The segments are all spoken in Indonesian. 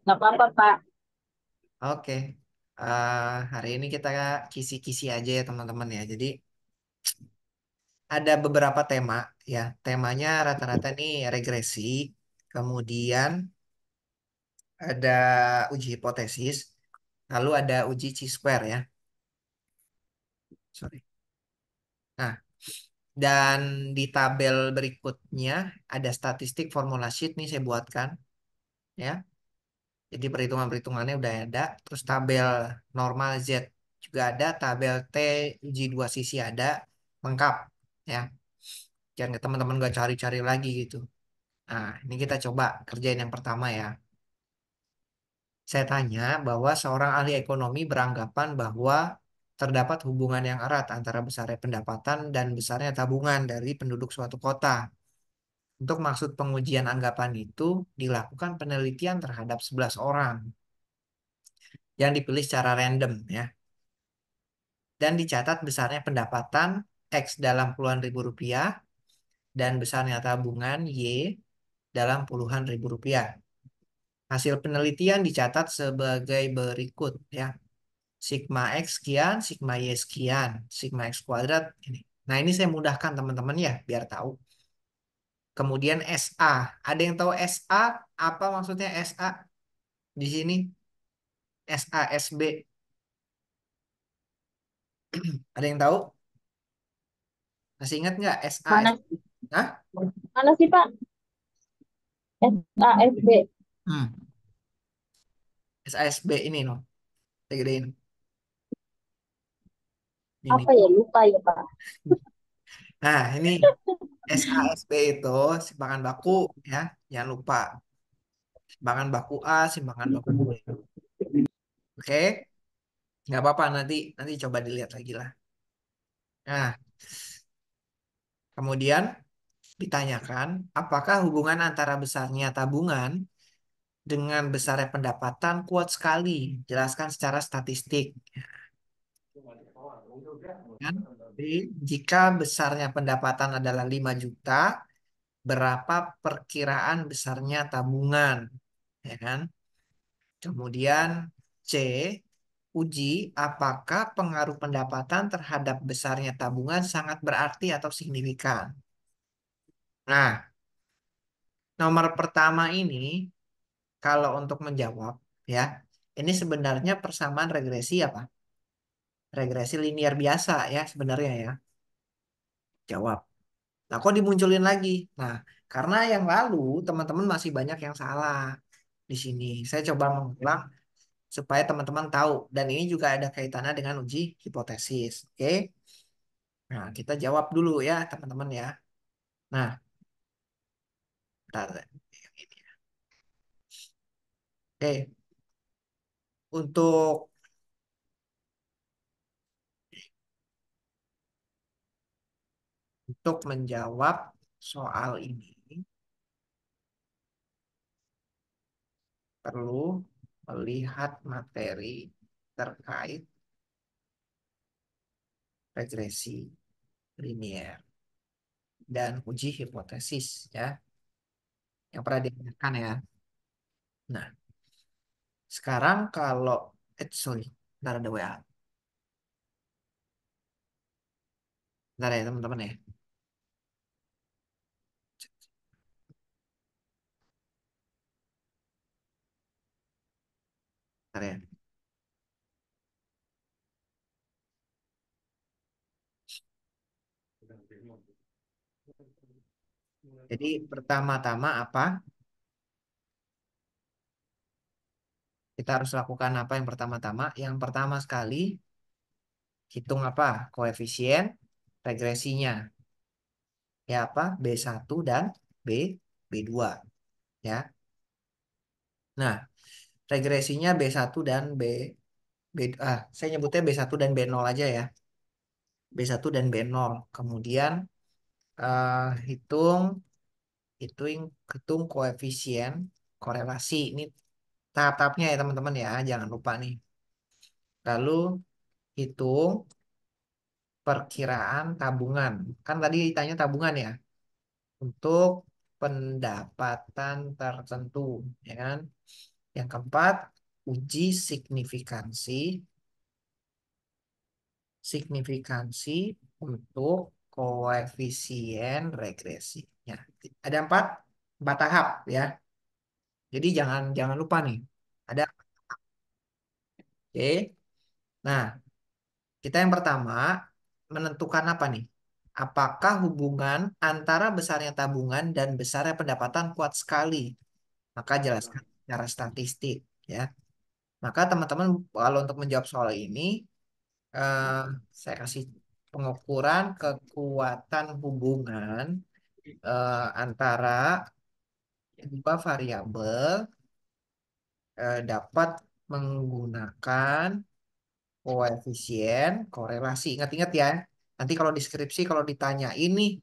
Nggak apa-apa, Pak. Oke. Hari ini kita kisi-kisi aja ya teman-teman ya. Jadi ada beberapa tema ya. Temanya rata-rata nih regresi. Kemudian ada uji hipotesis. Lalu ada uji chi-square ya. Sorry. Nah, dan di tabel berikutnya ada statistik formula sheet nih saya buatkan ya. Jadi perhitungan-perhitungannya udah ada. Terus tabel normal Z juga ada. Tabel T uji dua sisi ada. Lengkap ya. Jangan teman-teman gak cari-cari lagi gitu. Nah, ini kita coba kerjain yang pertama ya. Saya tanya bahwa seorang ahli ekonomi beranggapan bahwa terdapat hubungan yang erat antara besarnya pendapatan dan besarnya tabungan dari penduduk suatu kota. Untuk maksud pengujian anggapan itu, dilakukan penelitian terhadap 11 orang yang dipilih secara random ya. Dan dicatat besarnya pendapatan X dalam puluhan ribu rupiah dan besarnya tabungan Y dalam puluhan ribu rupiah. Hasil penelitian dicatat sebagai berikut ya. Sigma X sekian, sigma Y sekian, sigma X kuadrat ini. Nah, ini saya mudahkan teman-teman ya, biar tahu. Kemudian SA. Ada yang tahu SA? Apa maksudnya SA di sini? SA, SB. Ada yang tahu? Masih ingat nggak SA, Mana SB? Hah? mana sih, Pak? SASB. Hmm. SASB ini loh. Saya gedein. Ini. Apa ya? Lupa ya, Pak. Nah, ini SASB itu simpangan baku ya. Jangan lupa. Simpangan baku A, simpangan baku B. Oke? Nggak apa-apa nanti coba dilihat lagi lah. Nah, kemudian ditanyakan, apakah hubungan antara besarnya tabungan dengan besarnya pendapatan kuat sekali? Jelaskan secara statistik. Kan? Jadi, jika besarnya pendapatan adalah 5 juta, berapa perkiraan besarnya tabungan? Ya kan? Kemudian C, uji apakah pengaruh pendapatan terhadap besarnya tabungan sangat berarti atau signifikan. Nah, nomor pertama ini kalau untuk menjawab ya, ini sebenarnya persamaan regresi apa? Regresi linier biasa ya sebenarnya ya. Jawab. Nah, kok dimunculin lagi? Nah, karena yang lalu teman-teman masih banyak yang salah di sini. Saya coba mengulang supaya teman-teman tahu. Dan ini juga ada kaitannya dengan uji hipotesis. Oke? Nah, kita jawab dulu ya teman-teman ya. Nah, bentar. Oke, untuk menjawab soal ini perlu melihat materi terkait regresi linier dan uji hipotesis ya yang pernah diajarkan ya. Nah, sekarang kalau sorry, bentar ada WA. Bentar ya teman-teman ya. Bentar ya. Jadi pertama-tama apa? Kita harus lakukan apa yang pertama-tama? Yang pertama sekali hitung apa? Koefisien regresinya. Ya apa? B1 dan B B2 ya. Nah, regresinya B1 dan saya nyebutnya B1 dan B0 aja ya. B1 dan B0. Kemudian eh, hitung hitung koefisien korelasi. Ini tahap-tahapnya ya teman-teman ya, jangan lupa nih. Lalu hitung perkiraan tabungan. Kan tadi ditanya tabungan ya. Untuk pendapatan tertentu, ya kan? Yang keempat, uji signifikansi untuk koefisien regresinya. Ada empat tahap ya. Jadi jangan jangan lupa nih. Ada, oke. Nah, kita yang pertama menentukan apa nih? Apakah hubungan antara besarnya tabungan dan besarnya pendapatan kuat sekali? Maka jelaskan secara statistik ya. Maka teman-teman kalau untuk menjawab soal ini, eh, saya kasih pengukuran kekuatan hubungan antara dua variabel dapat menggunakan koefisien korelasi. Ingat-ingat ya. Nanti kalau deskripsi kalau ditanya ini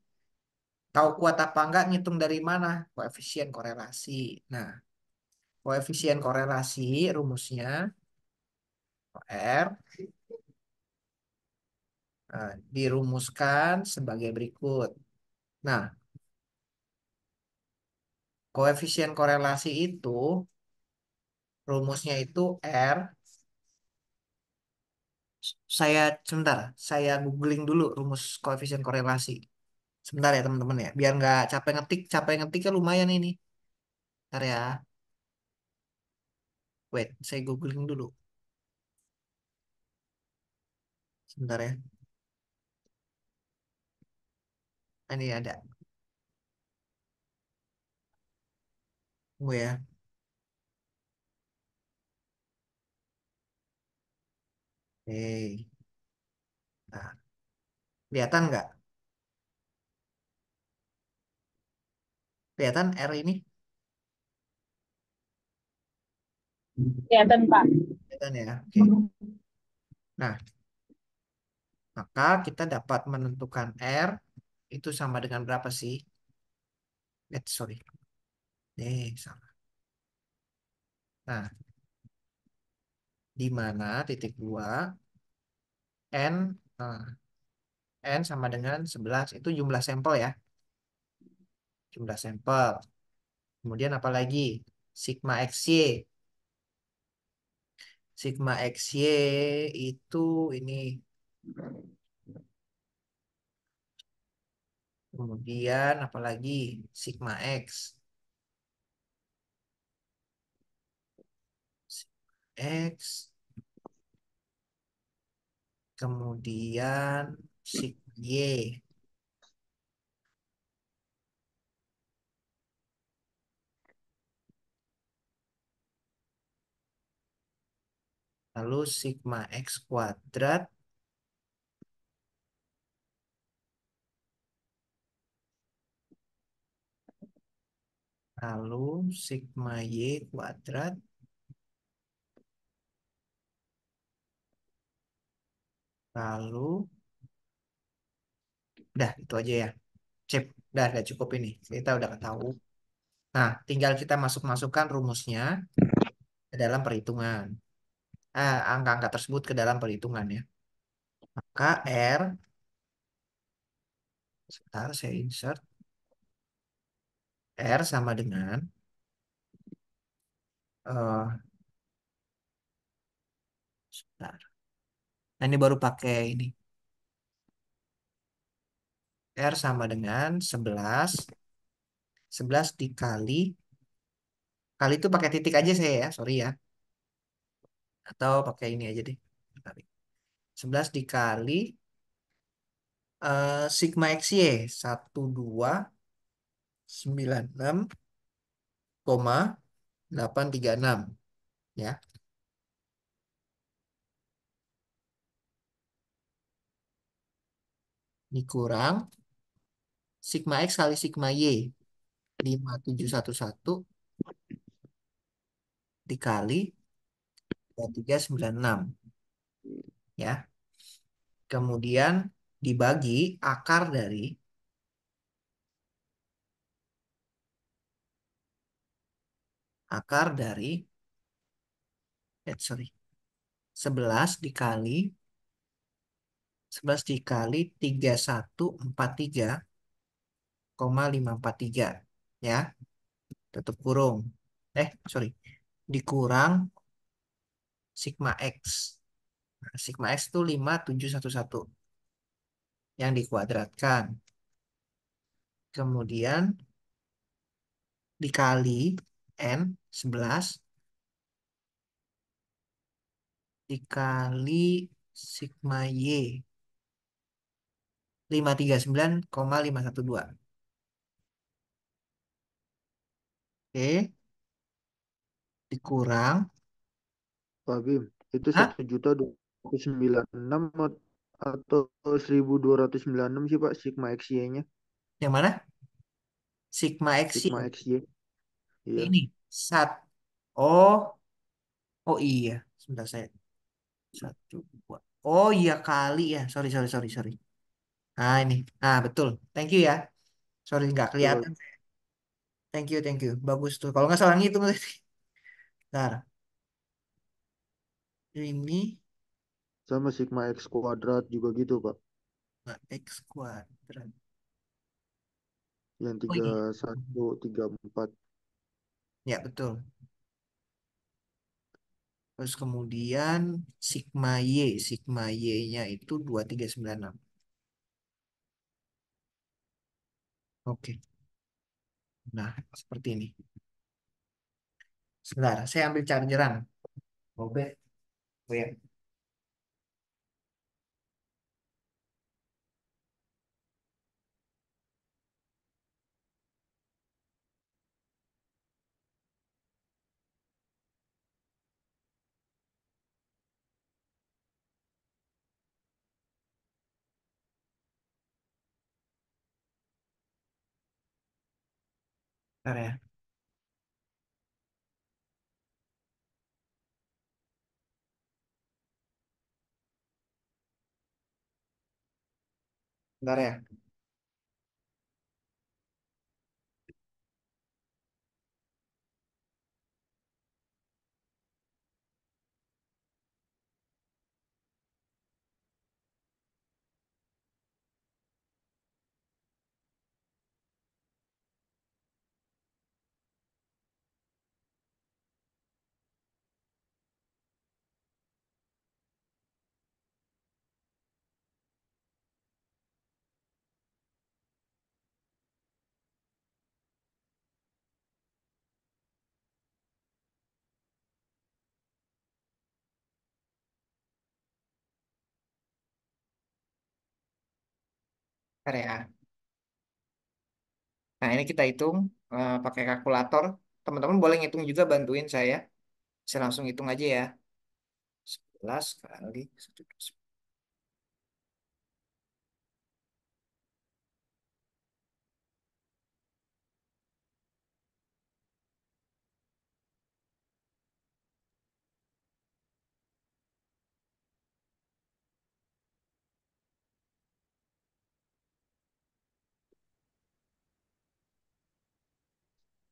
tahu kuat apa enggak ngitung dari mana? Koefisien korelasi. Nah, koefisien korelasi rumusnya R dirumuskan sebagai berikut. Nah, koefisien korelasi itu rumusnya itu R. Saya sebentar, saya googling dulu rumus koefisien korelasi. Sebentar ya teman-teman ya, biar nggak capek ngetiknya lumayan ini. Bentar ya, wait, saya googling dulu. Sebentar ya, ini ada. Tunggu ya. Oke, nah, kelihatan nggak? Kelihatan R ini? Kelihatan, Pak. Kelihatan ya, oke. Nah, maka kita dapat menentukan R itu sama dengan berapa sih? Sorry. Salah. Nah, di mana titik 2 N N sama dengan 11 itu jumlah sampel ya. Jumlah sampel. Kemudian apa lagi? Sigma XY. Sigma XY itu ini. Kemudian apa lagi? Sigma X. X. Kemudian sigma Y. Lalu sigma X kuadrat. Lalu sigma Y kuadrat. Lalu, udah itu aja ya. Cep, udah cukup ini. Kita udah tahu. Nah, tinggal kita masukkan rumusnya ke dalam perhitungan. Angka-angka tersebut ke dalam perhitungan ya. Maka R, sebentar saya insert. R sama dengan, eh sebentar. Nah, ini baru pakai ini. R sama dengan 11. 11 dikali, kali itu pakai titik aja saya ya, sorry ya. Atau pakai ini aja deh. Kali. 11 dikali sigma XY 1296,836 ya. Dikurang sigma X kali sigma Y 5711 dikali 2396 ya. Kemudian dibagi akar dari sorry, 11 dikali 11 dikali 3143,543 ya, tutup kurung. Sorry, dikurang sigma X. Nah, sigma X itu 5711 yang dikuadratkan. Kemudian dikali N 11 dikali sigma Y 539,512. Oke, dikurang. Pak Bim, itu Hah? 1.296.000 atau 1.296 sih Pak Sigma XY-nya. Yang mana? Sigma X Sigma Y. XY. Iya, Ini. Sat. Oh, oh iya. Sebentar saya. Satu, dua. Oh iya kali ya. Sorry, sorry, sorry, sorry. Nah ini. Nah betul. Thank you ya. Sorry nggak betul Pak. kelihatan. Thank you, thank you. Bagus tuh. Kalau nggak salah ngitung tadi. Bentar. Ini Sama Sigma X kuadrat juga gitu Pak. X kuadrat. Yang Oh tiga iya. satu tiga empat. Ya betul. Terus kemudian sigma Y. Sigma Y-nya itu 2396. Oke. Nah, seperti ini. Sebentar, saya ambil chargeran. Oke. Oh ya, bentar ya. Bentar ya. Bentar ya. Nah, ini kita hitung pakai kalkulator. Teman-teman boleh ngitung juga, bantuin saya. Saya langsung hitung aja ya. 11 kali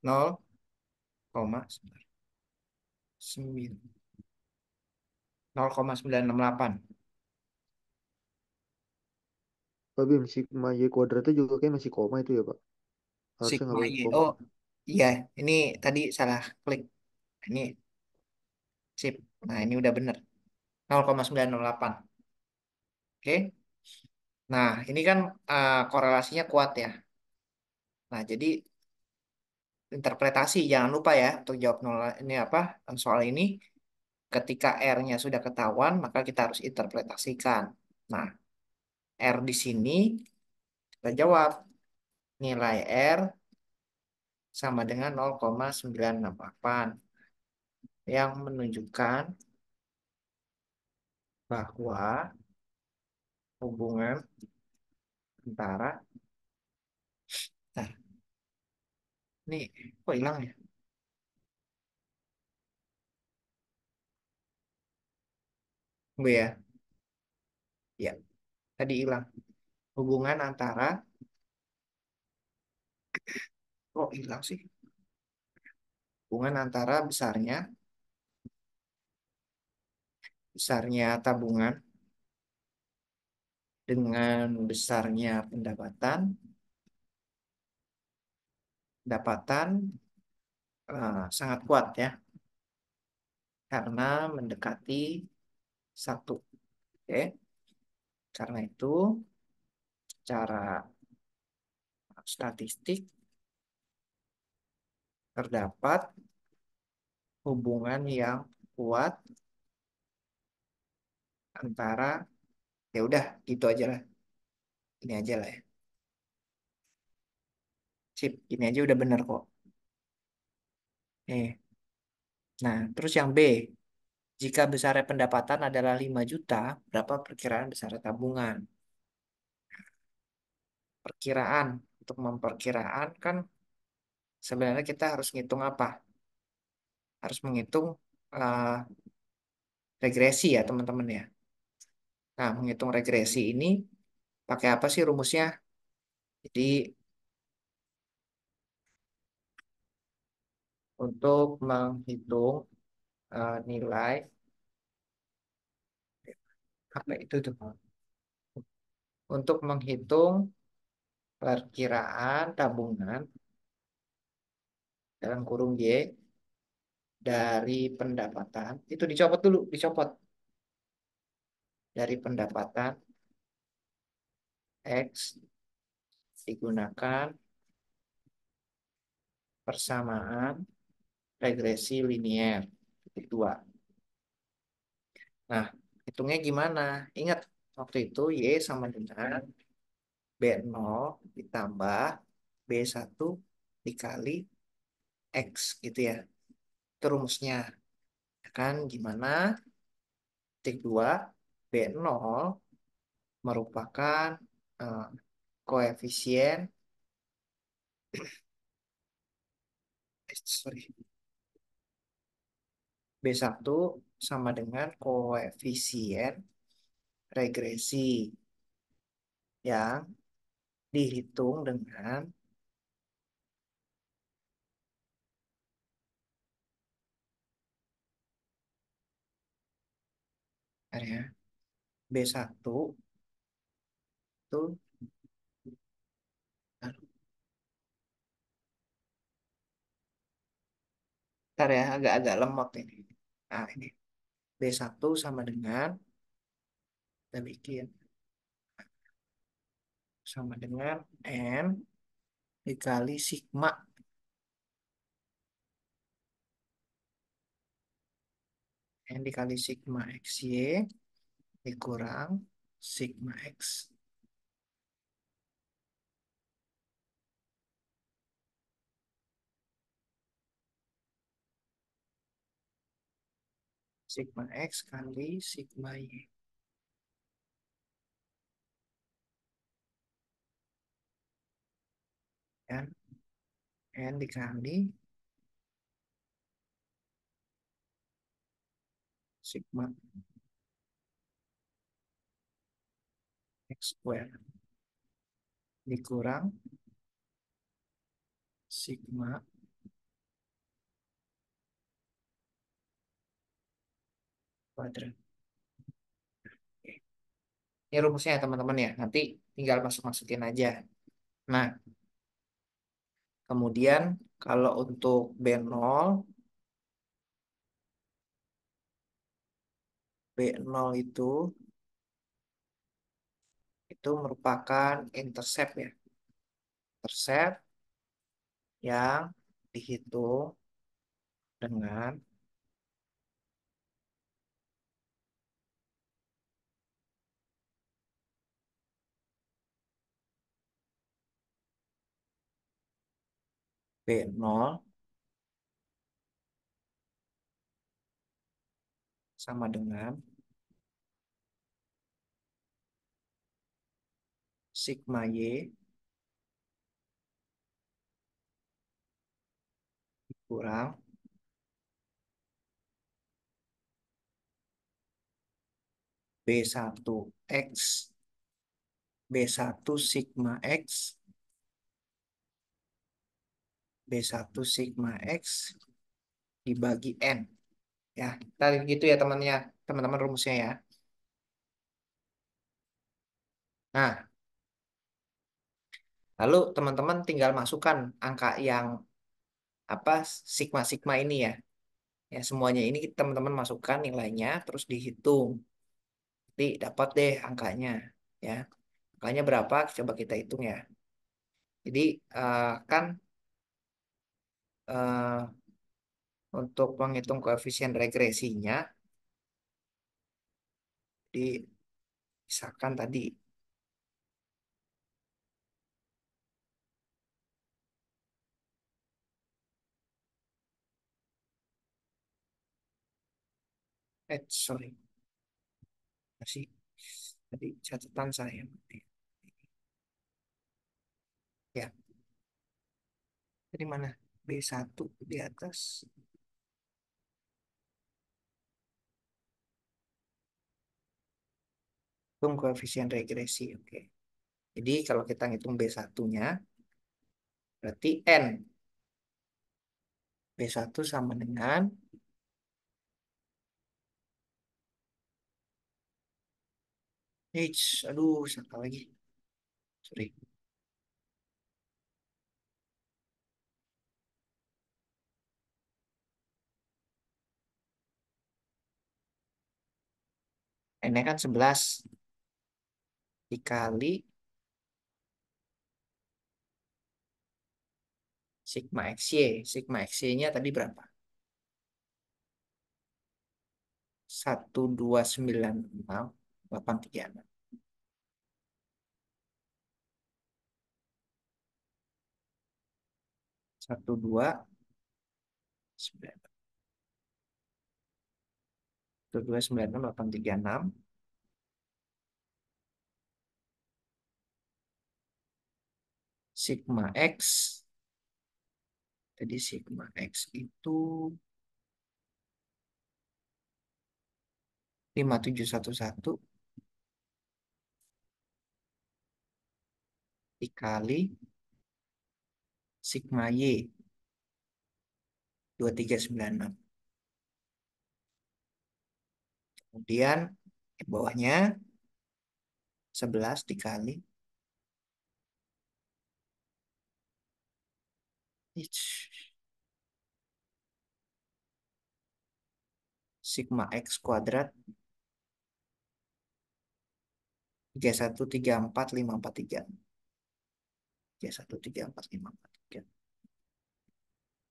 0, sebentar. 0,968. Pak Bim, Sigma Y kuadratnya juga kayak masih koma itu ya Pak. Harusnya nggak Sigma pakai Y. koma. Oh, iya. Ini tadi salah klik. Ini sip. Nah, ini udah bener. 0,968. Oke. Nah, ini kan korelasinya kuat ya. Nah, jadi interpretasi jangan lupa ya untuk jawab nol ini apa soal ini. Ketika R-nya sudah ketahuan, maka kita harus interpretasikan. Nah, R di sini kita jawab nilai R sama dengan 0,968 yang menunjukkan bahwa hubungan antara, nah ini kok hilang ya? Tunggu ya, ya tadi hilang. Hubungan antara, kok hilang sih? Hubungan antara besarnya tabungan dengan besarnya pendapatan pendapatan sangat kuat ya, karena mendekati satu. Oke, karena itu cara statistik terdapat hubungan yang kuat antara, ya udah gitu aja lah, ini aja lah ya. Sip, ini aja udah bener kok. Nah, terus yang B, jika besarnya pendapatan adalah 5 juta, berapa perkiraan besarnya tabungan? Perkiraan, untuk memperkiraan kan sebenarnya kita harus ngitung apa? Harus menghitung eh, regresi ya teman-teman ya. Nah, menghitung regresi ini pakai apa sih rumusnya? Jadi untuk menghitung nilai apa itu tuh? Untuk menghitung perkiraan tabungan dalam kurung Y dari pendapatan, itu dicopot dulu, dicopot dari pendapatan X digunakan persamaan regresi linier titik dua. Nah, hitungnya gimana? Ingat, waktu itu Y sama dengan B0 ditambah B1 dikali X gitu ya. Itu rumusnya. Ya kan gimana? Titik 2 B0 merupakan eh, koefisien sorry, B1 sama dengan koefisien regresi yang dihitung dengan area B1 itu, ntar ya agak-agak lemot ini. Nah ini B1 sama dengan, kita bikin sama dengan N dikali sigma. N dikali sigma XY dikurang sigma X. Sigma X kali sigma Y. N, N dikali sigma X square dikurang sigma kuadrat. Oke. Ini rumusnya ya teman-teman ya. Nanti tinggal masuk-masukin aja. Nah, kemudian kalau untuk B0, B0 itu merupakan intercept ya. Intercept yang dihitung dengan B0 sama dengan sigma Y kurang B1X, B1 sigma X, B1 sigma X dibagi N. Ya, tadi gitu ya temannya, teman-teman rumusnya ya. Nah, Lalu teman-teman tinggal masukkan angka yang apa sigma-sigma ini ya. Ya semuanya ini teman-teman masukkan nilainya terus dihitung. Nanti dapat deh angkanya ya. Angkanya berapa? Coba kita hitung ya. Jadi kan eh, untuk menghitung koefisien regresinya dipisahkan tadi. Sorry. Masih tadi catatan saya. Ya, dari mana? B1 di atas. Hitung koefisien regresi. Oke. Jadi kalau kita ngitung B1-nya, berarti N. B1 sama dengan H. Aduh, salah lagi. Sorry. N-nya kan 11 dikali sigma XY. Sigma XY-nya tadi berapa? 1296836. 1296836. Sigma X. Jadi sigma X itu 5711 dikali sigma Y 2396. Kemudian di bawahnya 11 dikali sigma X kuadrat 3134543. 3134543.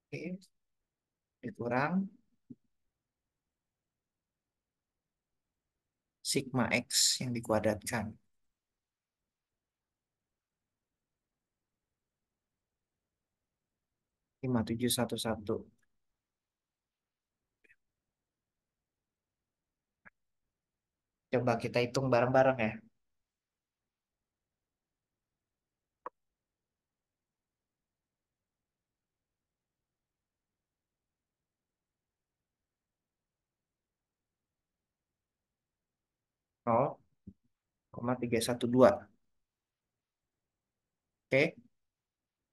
Oke, dikurang sigma X yang dikuadratkan. 5711. Coba kita hitung bareng-bareng ya. Nol koma 312. Oke.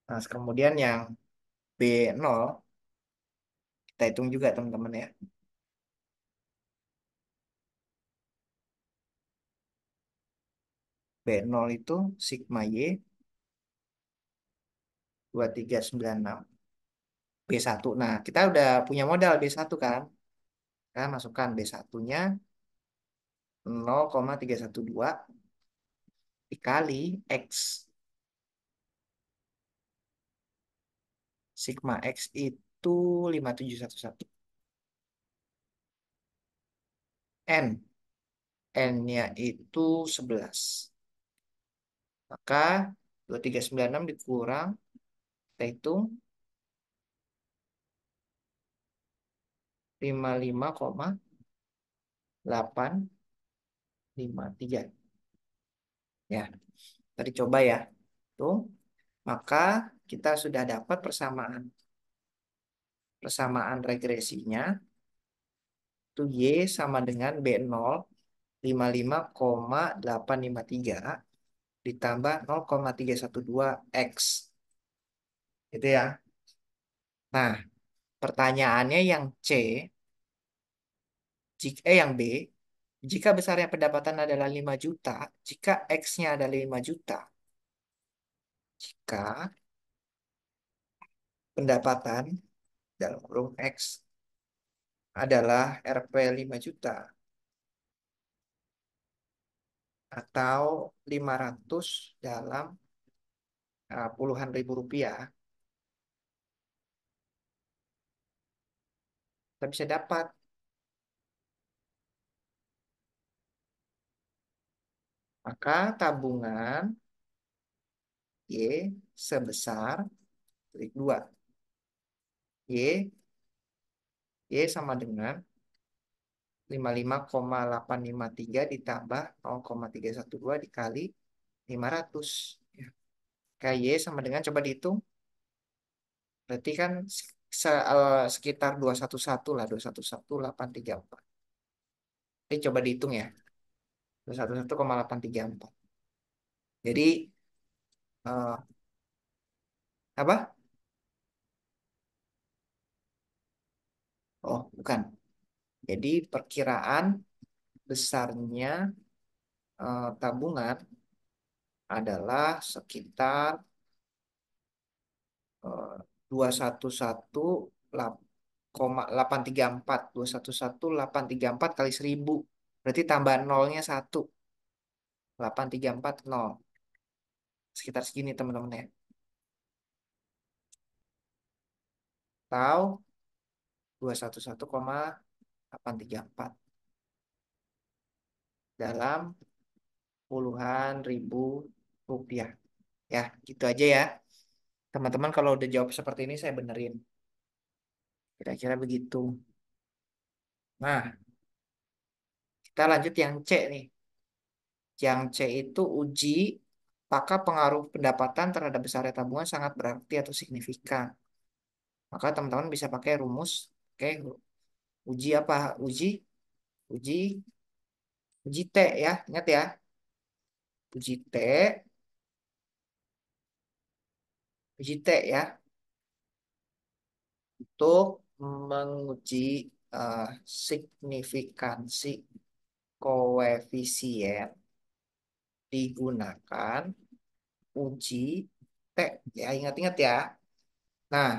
Nah, kemudian yang B0 kita hitung juga teman-teman ya. B0 itu sigma Y 2396. B1. Nah, kita udah punya modal B1 kan. Kita masukkan B1-nya 0,312 dikali X. Sigma X itu 5711. N. N-nya itu 11. Maka 2396 dikurang, kita hitung 55,853. Ya, tadi coba ya. Tuh, maka kita sudah dapat persamaan persamaan regresinya. Itu Y sama dengan B0 55,853 ditambah 0,312 X. Gitu ya. Nah, pertanyaannya yang C, yang B, jika besarnya pendapatan adalah 5 juta, jika X-nya adalah 5 juta, Jika pendapatan dalam kurung X adalah Rp 5 juta atau 500 dalam puluhan ribu rupiah, kita bisa dapat maka tabungan Y sebesar titik 2. Y, Y sama dengan 55,853 ditambah 0,312 dikali 500. Ya. Kayak Y sama dengan, coba dihitung. Berarti kan sekitar 211 lah, 211,834. Ini coba dihitung ya, 211,834. Jadi, eh, apa? Oh, bukan. Jadi perkiraan besarnya tabungan adalah sekitar 211,834. 211,834 kali 1000. Berarti tambah nolnya 1. 8340. Sekitar segini teman-teman ya. Atau 211,834 dalam puluhan ribu rupiah. Ya, gitu aja ya. Teman-teman kalau udah jawab seperti ini saya benerin. Kira-kira begitu. Nah, kita lanjut yang C nih. Yang C itu uji apakah pengaruh pendapatan terhadap besarnya tabungan sangat berarti atau signifikan. Maka teman-teman bisa pakai rumus. Oke, uji apa? Uji, uji T ya. Ingat ya. Uji T, uji T ya. Untuk menguji signifikansi koefisien digunakan uji T. Ya, ingat-ingat ya. Nah,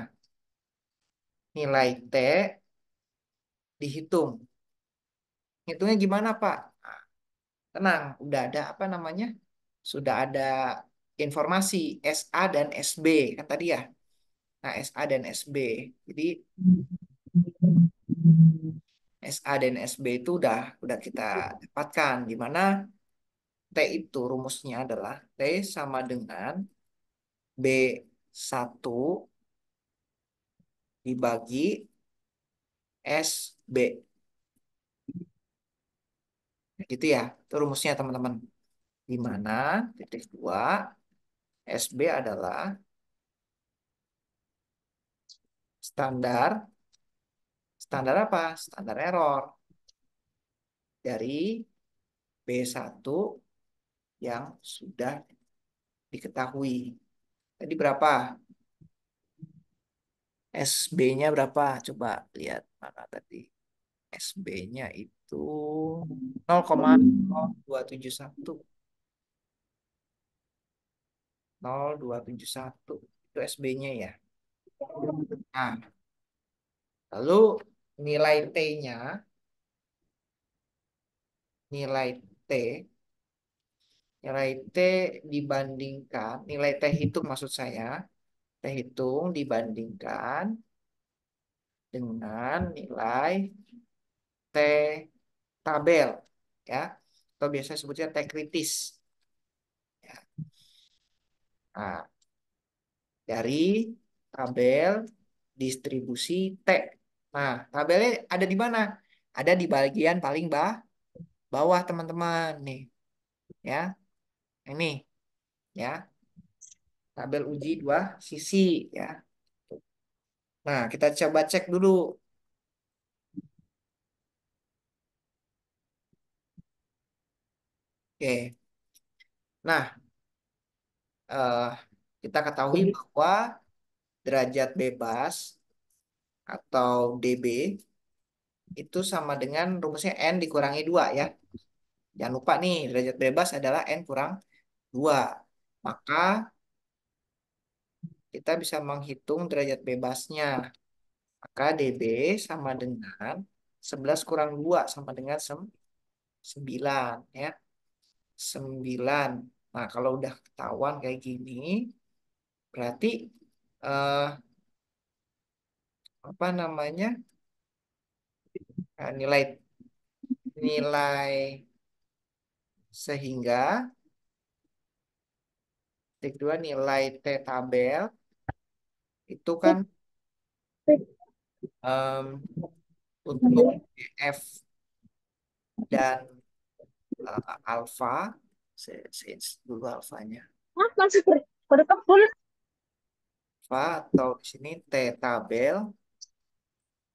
nilai T dihitung. Hitungnya gimana, Pak? Nah, tenang, udah ada apa namanya? Sudah ada informasi SA dan SB kan tadi ya. Nah, SA dan SB. Jadi SA dan SB itu udah kita dapatkan di mana T itu rumusnya adalah T sama dengan B1 dibagi SB. Gitu ya. Itu rumusnya teman-teman. Di mana titik 2 SB adalah standar standar apa? Standar error dari B1 yang sudah diketahui. Tadi berapa? SB-nya berapa? Coba lihat mana tadi. SB-nya itu 0,0271. 0,271. Itu SB-nya ya. Nah, lalu nilai T-nya, nilai T, nilai T dibandingkan, nilai T hitung maksud saya, T hitung dibandingkan dengan nilai T tabel ya, atau biasa sebutnya T kritis ya. Nah, dari tabel distribusi T. Nah, tabelnya ada di mana? Ada di bagian paling bawah teman-teman nih ya. Ini ya, tabel uji dua sisi ya. Nah, kita coba cek dulu. Oke. Nah, eh, kita ketahui bahwa derajat bebas atau DB itu sama dengan rumusnya N dikurangi 2 ya. Jangan lupa nih, derajat bebas adalah N kurang 2. Maka kita bisa menghitung derajat bebasnya. Maka DB sama dengan 11 kurang 2 sama dengan 9 ya. 9. Nah, kalau udah ketahuan kayak gini, berarti eh, apa namanya? Nilai nilai sehingga titik dua nilai T tabel itu kan em, untuk F dan alfa, saya dulu alfanya. Ah, masih berkebun. Alfa atau di sini T tabel,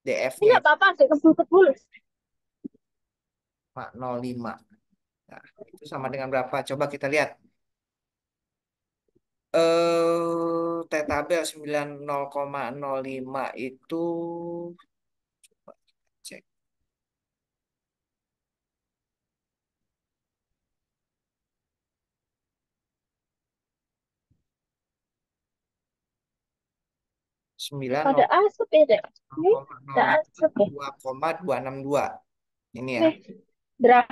Ini DF-nya itu apa-apa sih kebun-kebun. 0,05. Nah, itu sama dengan berapa? Coba kita lihat. T tabel 90,05 itu cek Ada asap ya, Dek. Ini ada 90,05 asap ya. 2,262. Ini ya. Nih, Dra,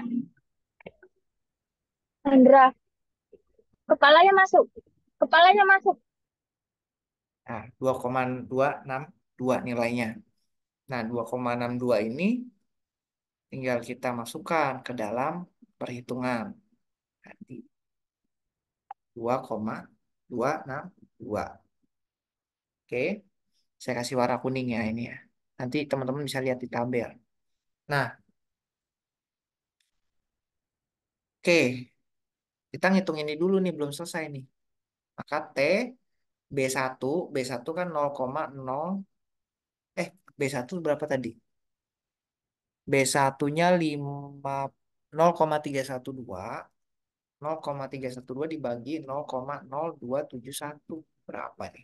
Andra, kepalanya masuk. Kepalanya masuk. Nah, 2,262 nilainya. Nah, 2,62 ini tinggal kita masukkan ke dalam perhitungan. Nanti 2,262. Oke, saya kasih warna kuning ya ini ya. Nanti teman-teman bisa lihat di tabel. Nah, oke, kita ngitung ini dulu nih, belum selesai nih. Maka B1, B1 kan 0,0, B1 berapa tadi? B1-nya 0,312. 0,312 dibagi 0,0271. Berapa nih?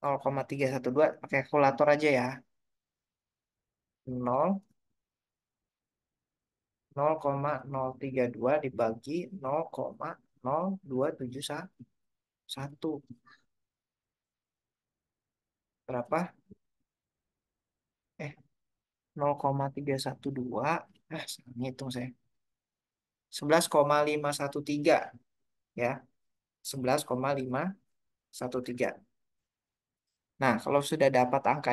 0,312 pakai kalkulator aja ya. 0, 0,032 dibagi 0,0271. Berapa? Eh, 0,312. Salah ngitung saya. 11,513 ya. 11,513. Nah, kalau sudah dapat angka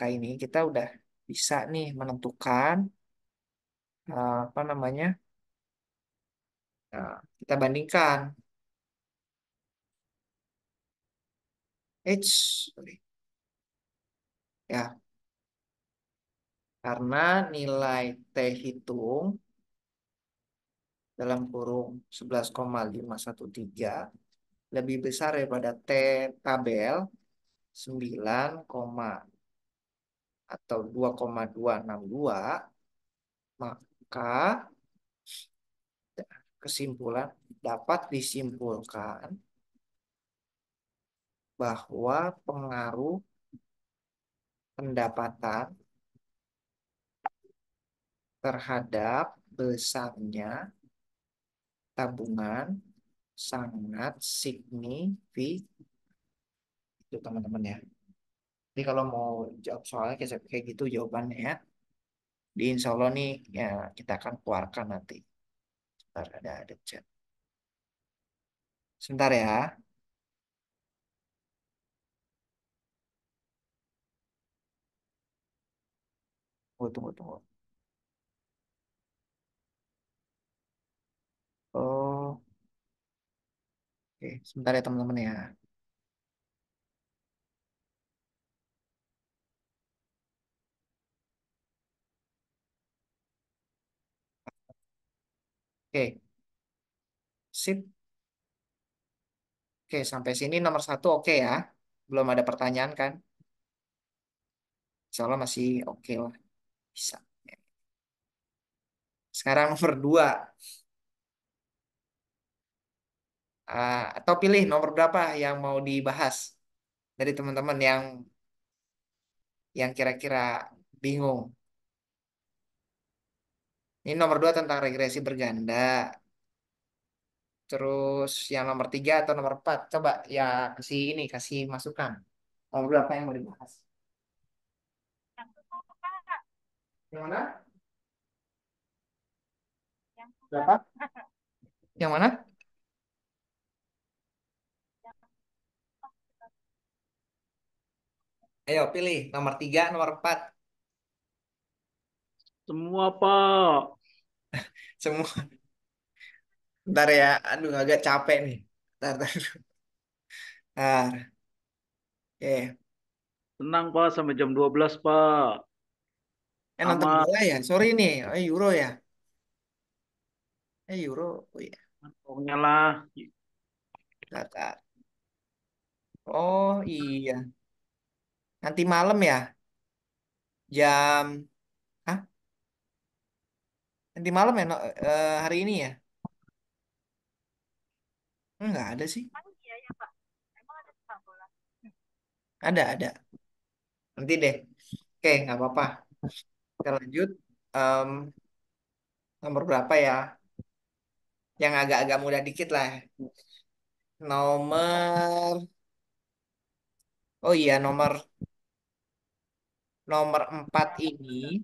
ini, kita udah bisa nih menentukan apa namanya? Kita bandingkan. Sorry. Ya, karena nilai T hitung dalam kurung 11,513 lebih besar daripada T tabel 9, atau 2,262, maka kesimpulan dapat disimpulkan bahwa pengaruh pendapatan terhadap besarnya tabungan sangat signifikan, itu teman-teman ya. Jadi kalau mau jawab soalnya kayak gitu jawabannya ya. Di insya Allah nih ya kita akan keluarkan nanti. Ntar ada chat. Sebentar ya. Tunggu. Oh, oke. Sebentar ya teman-teman ya. Oke, sip. Oke, sampai sini nomor satu oke ya. Belum ada pertanyaan kan? Insya Allah masih oke lah. Bisa. Sekarang nomor dua. Atau pilih nomor berapa yang mau dibahas dari teman-teman yang kira-kira bingung. Ini nomor dua tentang regresi berganda. Terus yang nomor 3 atau nomor 4? Coba ya kasih ini, kasih masukan. Nomor berapa yang mau dibahas? Yang mana? Berapa? Yang mana? Ayo pilih nomor 3, nomor 4. Semua, Pak. Semua. Ntar ya, aduh agak capek nih. Ntar. Ntar. Oke. Tenang, Pak, sampai jam 12 Pak. Nonton Aman. bola ya? Sorry nih. Euro ya? Euro. Oh iya. Pokoknya lah. Ntar, ntar. Oh iya. Nanti malam ya? Jam... Hah? Nanti malam ya? Hari ini ya? Enggak ada sih. Ada. Nanti deh. Oke, nggak apa-apa. Kita lanjut. Em, Nomor berapa ya? Yang agak-agak mudah dikit lah. Nomor... Oh iya, nomor nomor 4 ini.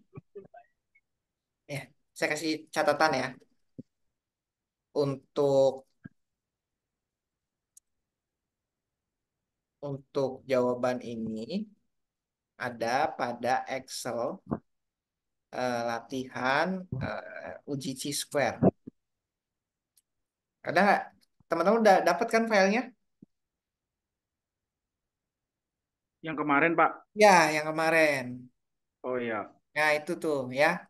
Ya, saya kasih catatan ya. Untuk jawaban ini ada pada Excel latihan uji Chi-square. Ada nggak? Teman-teman udah dapat kan filenya? Yang kemarin, Pak. Ya, yang kemarin. Oh iya. Nah, itu tuh ya.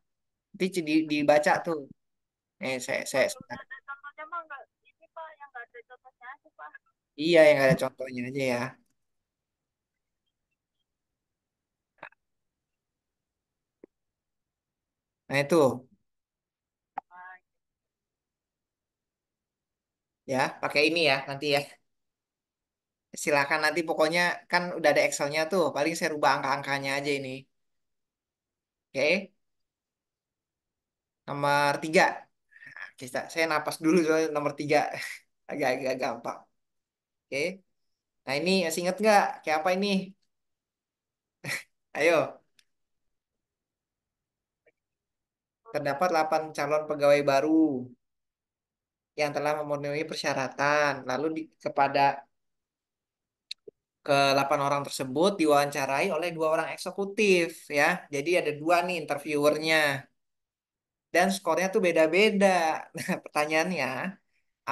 Nanti dibaca tuh. Saya iya yang ada contohnya aja ya. Nah, itu ya, pakai ini ya nanti ya. Silakan nanti pokoknya kan udah ada Excelnya tuh. Paling saya rubah angka-angkanya aja ini. Oke, nomor 3. Saya napas dulu soal nomor 3. Agak-agak gampang. Oke. Nah ini masih inget nggak? Kayak apa ini? Ayo. Terdapat 8 calon pegawai baru yang telah memenuhi persyaratan. Lalu kepada ke 8 orang tersebut diwawancarai oleh 2 orang eksekutif ya. Jadi ada 2 nih interviewernya. Dan skornya tuh beda-beda. Nah, pertanyaannya,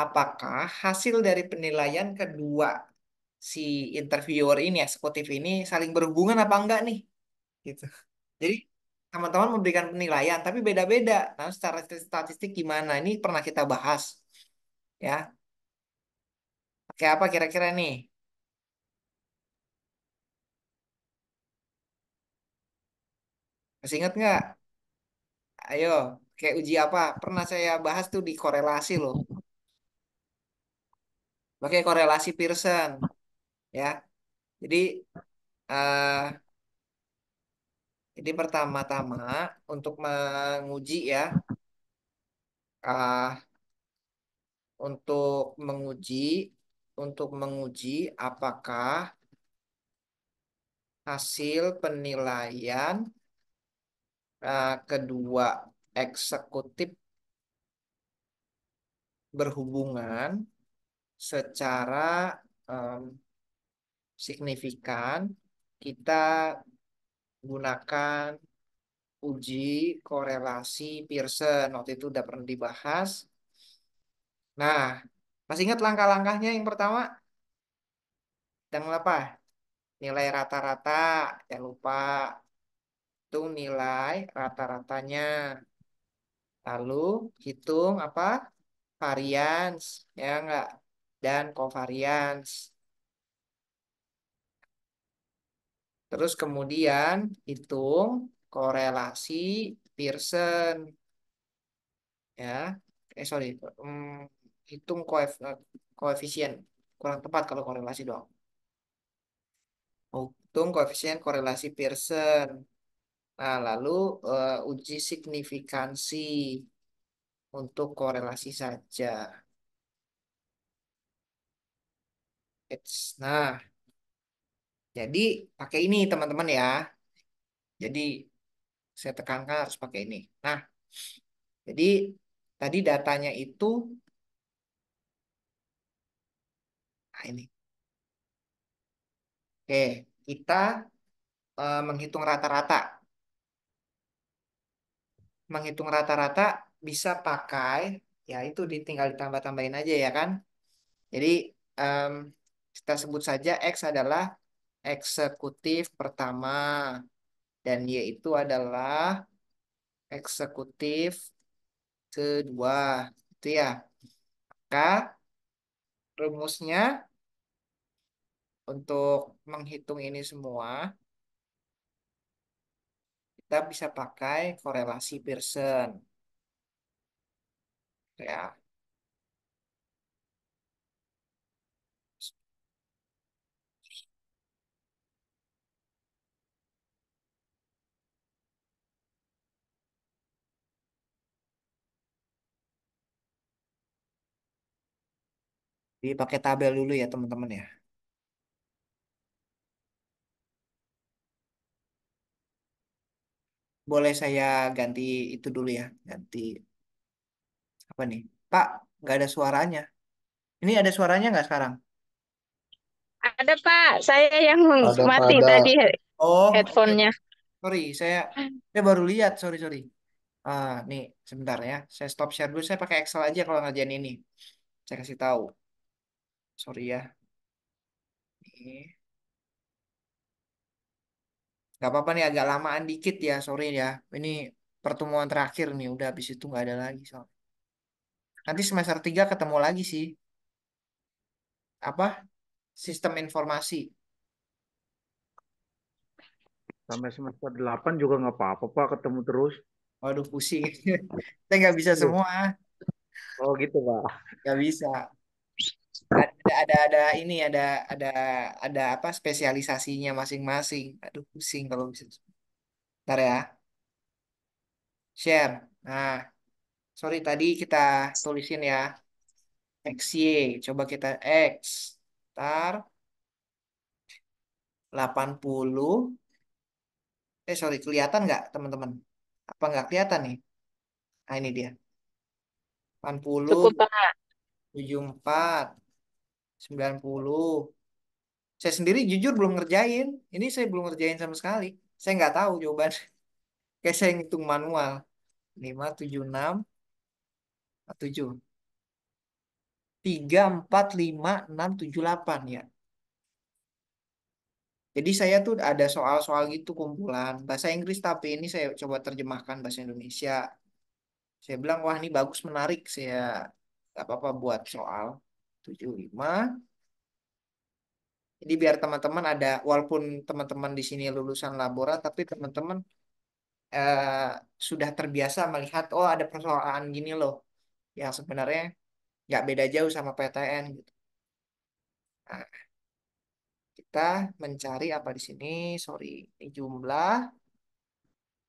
apakah hasil dari penilaian kedua si interviewer ini, eksekutif ini saling berhubungan apa enggak nih? Gitu. Jadi teman-teman memberikan penilaian tapi beda-beda. Nah, secara statistik gimana? Ini pernah kita bahas ya. Pakai apa kira-kira nih? Masih ingat nggak? Ayo, kayak uji apa? Pernah saya bahas tuh di korelasi loh. Pakai korelasi Pearson ya. Jadi eh pertama-tama untuk menguji ya, ah untuk menguji apakah hasil penilaian kedua eksekutif berhubungan secara em, signifikan, kita gunakan uji korelasi Pearson. Waktu itu udah pernah dibahas. Nah, masih ingat langkah-langkahnya yang pertama? Dan apa? Nilai rata-rata, jangan lupa. Hitung nilai rata-ratanya. Lalu hitung apa? Varians, ya enggak? Dan covariance. Terus kemudian hitung korelasi Pearson, ya. Sorry, hitung koefisien. Kurang tepat kalau korelasi dong. Hitung koefisien korelasi Pearson. Nah, lalu uji signifikansi untuk korelasi saja. Nah, jadi pakai ini teman-teman ya. Jadi saya tekankan harus pakai ini. Nah, jadi tadi datanya itu, nah ini. Oke, kita menghitung rata-rata. Menghitung rata-rata bisa pakai, ya itu tinggal ditambah-tambahin aja ya kan. Jadi em, kita sebut saja X adalah eksekutif pertama dan Y itu adalah eksekutif kedua. Itu ya. Maka rumusnya untuk menghitung ini semua kita bisa pakai korelasi Pearson. Ya, dipakai tabel dulu ya teman-teman ya. Boleh saya ganti itu dulu ya, ganti apa nih? Pak, nggak ada suaranya. Ini ada suaranya nggak sekarang? Ada Pak, saya yang Ada mati pada tadi Oh, oke headphone-nya. oke. Sorry, saya baru lihat. Sorry sorry. Nih sebentar ya. Saya stop share dulu. Saya pakai Excel aja kalau ngerjain ini. Saya kasih tahu. Sorry ya. Nih. Gak apa-apa nih agak lamaan dikit ya. Sorry ya. Ini pertemuan terakhir nih. Udah habis itu nggak ada lagi. Nanti semester 3 ketemu lagi sih. Apa? Sistem informasi. Sampai semester 8 juga nggak apa-apa, Pak, ketemu terus. Waduh pusing. Saya nggak bisa Iya. semua. Oh gitu, Pak. Nggak bisa. Ada ini ada apa spesialisasinya masing-masing. Aduh pusing kalau bisa. Ntar ya. Share. Nah, sorry tadi kita tulisin ya. XY. Coba kita X. Ntar 80. Sorry, kelihatan nggak teman-teman? Apa nggak kelihatan nih? Nah, ini dia. 80, Cukup Pak. 74, 90. Saya sendiri jujur belum ngerjain. Ini saya belum ngerjain sama sekali. Saya nggak tahu jawaban. Kayak saya ngitung manual. 5, 7, 6, 7. 3, 4, 5, 6, 7, 8 ya. Jadi saya tuh ada soal-soal gitu kumpulan. Bahasa Inggris tapi ini saya coba terjemahkan bahasa Indonesia. Saya bilang, wah ini bagus, menarik. Saya nggak apa-apa buat soal. 75. Jadi biar teman-teman ada, walaupun teman-teman di sini lulusan labora, tapi teman-teman eh, sudah terbiasa melihat, oh ada persoalan gini loh, yang sebenarnya nggak beda jauh sama PTN gitu. Nah, kita mencari apa di sini? Sorry, ini jumlah,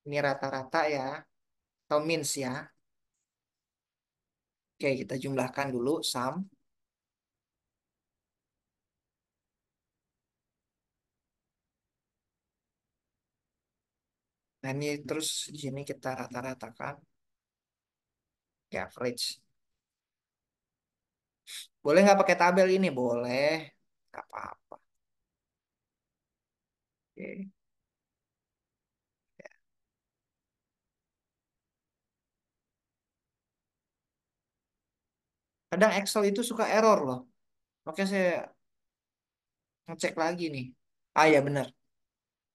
ini rata-rata ya, atau means ya. Oke, kita jumlahkan dulu sum. Nah, ini terus di sini kita rata-ratakan, ya average. Boleh nggak pakai tabel ini? Boleh. Nggak apa-apa. Oke. Kadang Excel itu suka error loh. Oke, saya ngecek lagi nih. Ah ya benar.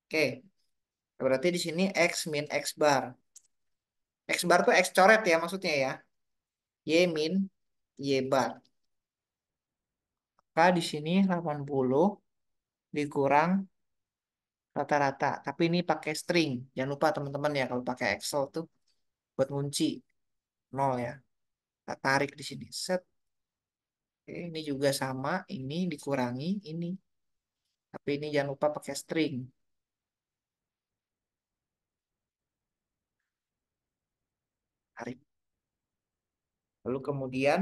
Oke, berarti di sini X min X bar. X bar tuh X coret ya maksudnya ya. Y min Y bar. Maka di sini 80 dikurang rata-rata. Tapi ini pakai string. Jangan lupa teman-teman ya kalau pakai Excel tuh buat ngunci nol ya. Kita tarik di sini. Set. Oke, ini juga sama. Ini dikurangi ini. Tapi ini jangan lupa pakai string. Tarik. Lalu kemudian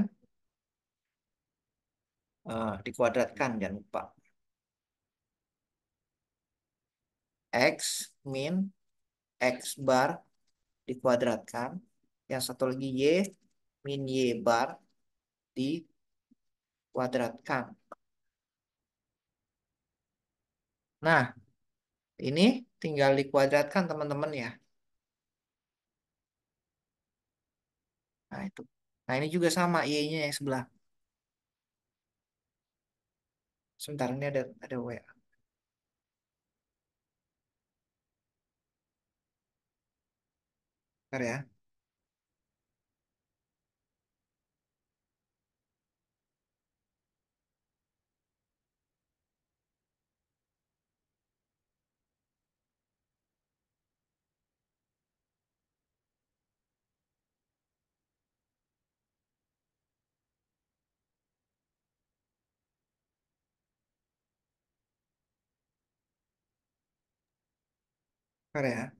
dikuadratkan, jangan lupa. X min X bar dikuadratkan. Yang satu lagi Y min Y bar dikuadratkan. Nah, ini tinggal dikuadratkan teman-teman ya. Nah, itu. Nah, ini juga sama Y-nya yang sebelah. Sebentar, ini ada W. Bentar ya. Bentar ya.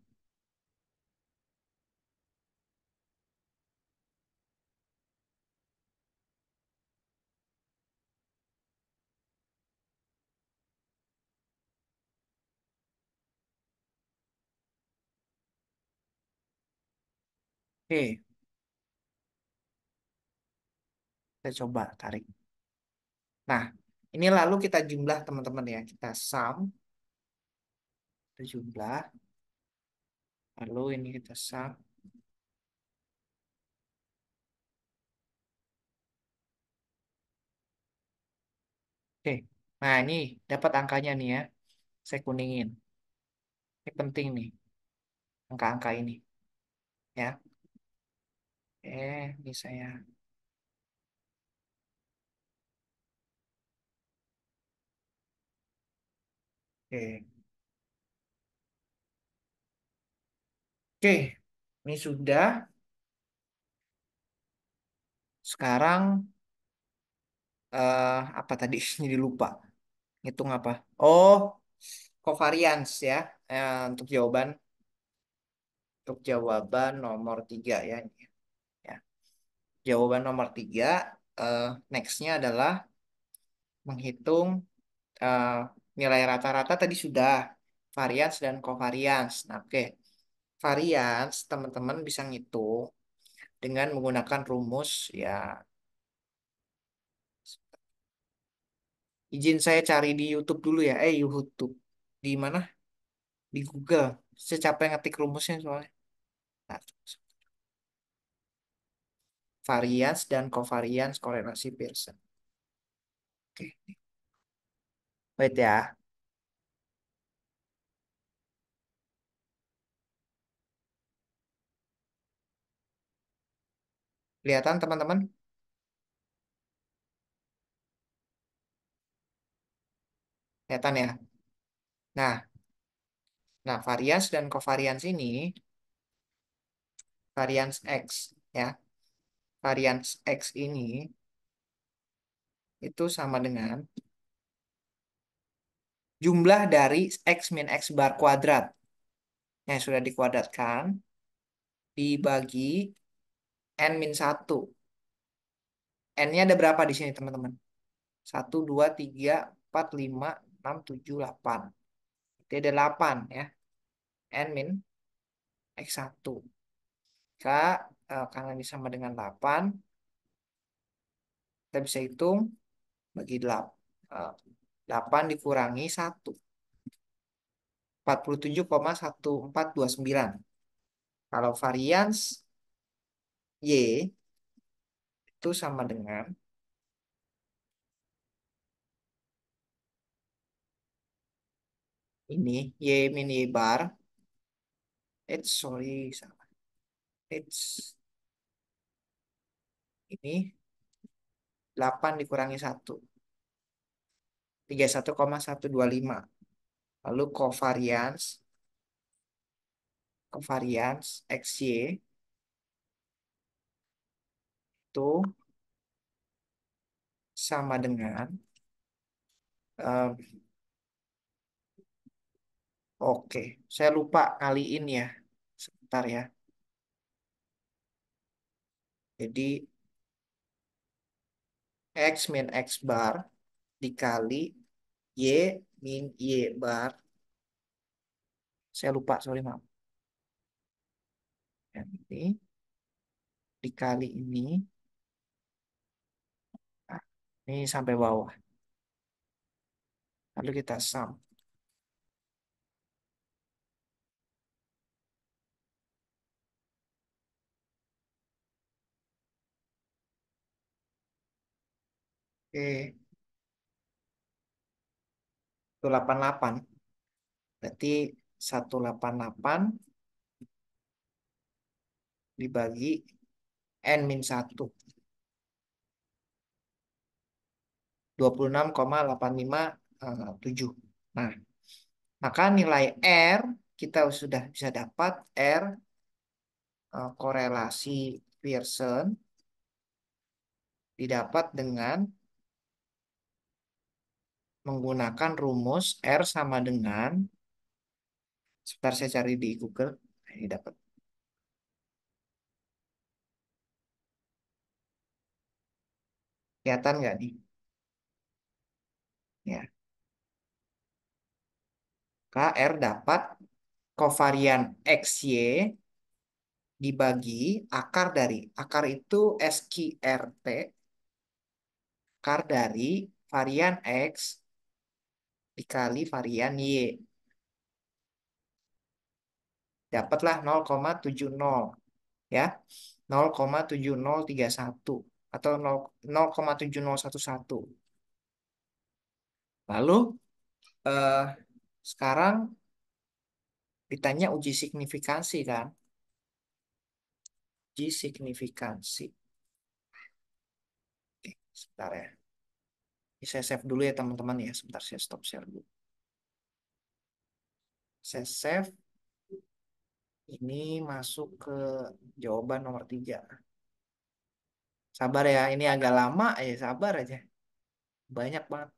Oke, kita coba tarik. Nah, ini lalu kita jumlah teman-teman ya. Kita sum, kita jumlah. Lalu ini kita sum. Oke, nah ini dapat angkanya nih ya. Saya kuningin. Ini penting nih, angka-angka ini. Ya, ini saya. Oke, oke. Ini sudah. Sekarang apa tadi? Jadi lupa. Hitung apa? Oh, covariance ya. Untuk jawaban nomor 3 ya. Ya. Jawaban nomor 3, nextnya adalah menghitung eh, nilai rata-rata tadi sudah, varians dan covariance. Nah, oke. Varians, teman-teman bisa ngitung dengan menggunakan rumus ya. Izin saya cari di YouTube dulu ya. YouTube. Di mana? Di Google. Saya capek ngetik rumusnya soalnya. Nah, varians dan covariance korelasi Pearson. Oke. Wait ya. Kelihatan teman-teman? Kelihatan ya? Nah, varians dan covariance ini, varians X ya. Varians X ini itu sama dengan jumlah dari X min X bar kuadrat yang sudah dikuadratkan dibagi N min 1. N-nya ada berapa di sini teman-teman? 1, 2, 3, 4, 5, 6, 7, 8. Jadi ada 8 ya. N min X1. Karena ini sama dengan 8, kita bisa hitung bagi 8. 8 dikurangi 1. 47,1429. Kalau varians Y itu sama dengan ini, Y min Y bar. Sorry, salah. Ini 8 dikurangi 1. 31,125. Lalu covariance XY itu sama dengan oke, saya lupa ngaliin ya. Sebentar ya. Jadi X min X bar dikali Y min Y bar. Saya lupa, sorry maaf. Yang ini dikali ini. Nah, ini sampai bawah. Lalu kita sum. Oke, itu 88. Berarti 188 dibagi N min 1. 26,857. Nah, maka nilai R kita sudah bisa dapat R korelasi Pearson didapat dengan menggunakan rumus R sama dengan, sebentar saya cari di Google. Ini dapat. Kelihatan nggak nih? Ya, KR dapat kovarian XY dibagi akar itu SQRT, akar dari varian X dikali varian Y. Dapatlah 0,70 ya. 0,7031 atau 0,7011. Lalu eh, sekarang ditanya uji signifikansi kan? Uji signifikansi. Oke, sebentar ya. Ini saya save dulu ya teman-teman ya. Sebentar saya stop share dulu. Saya save. Ini masuk ke jawaban nomor 3. Sabar ya, ini agak lama ya, sabar aja. Banyak banget.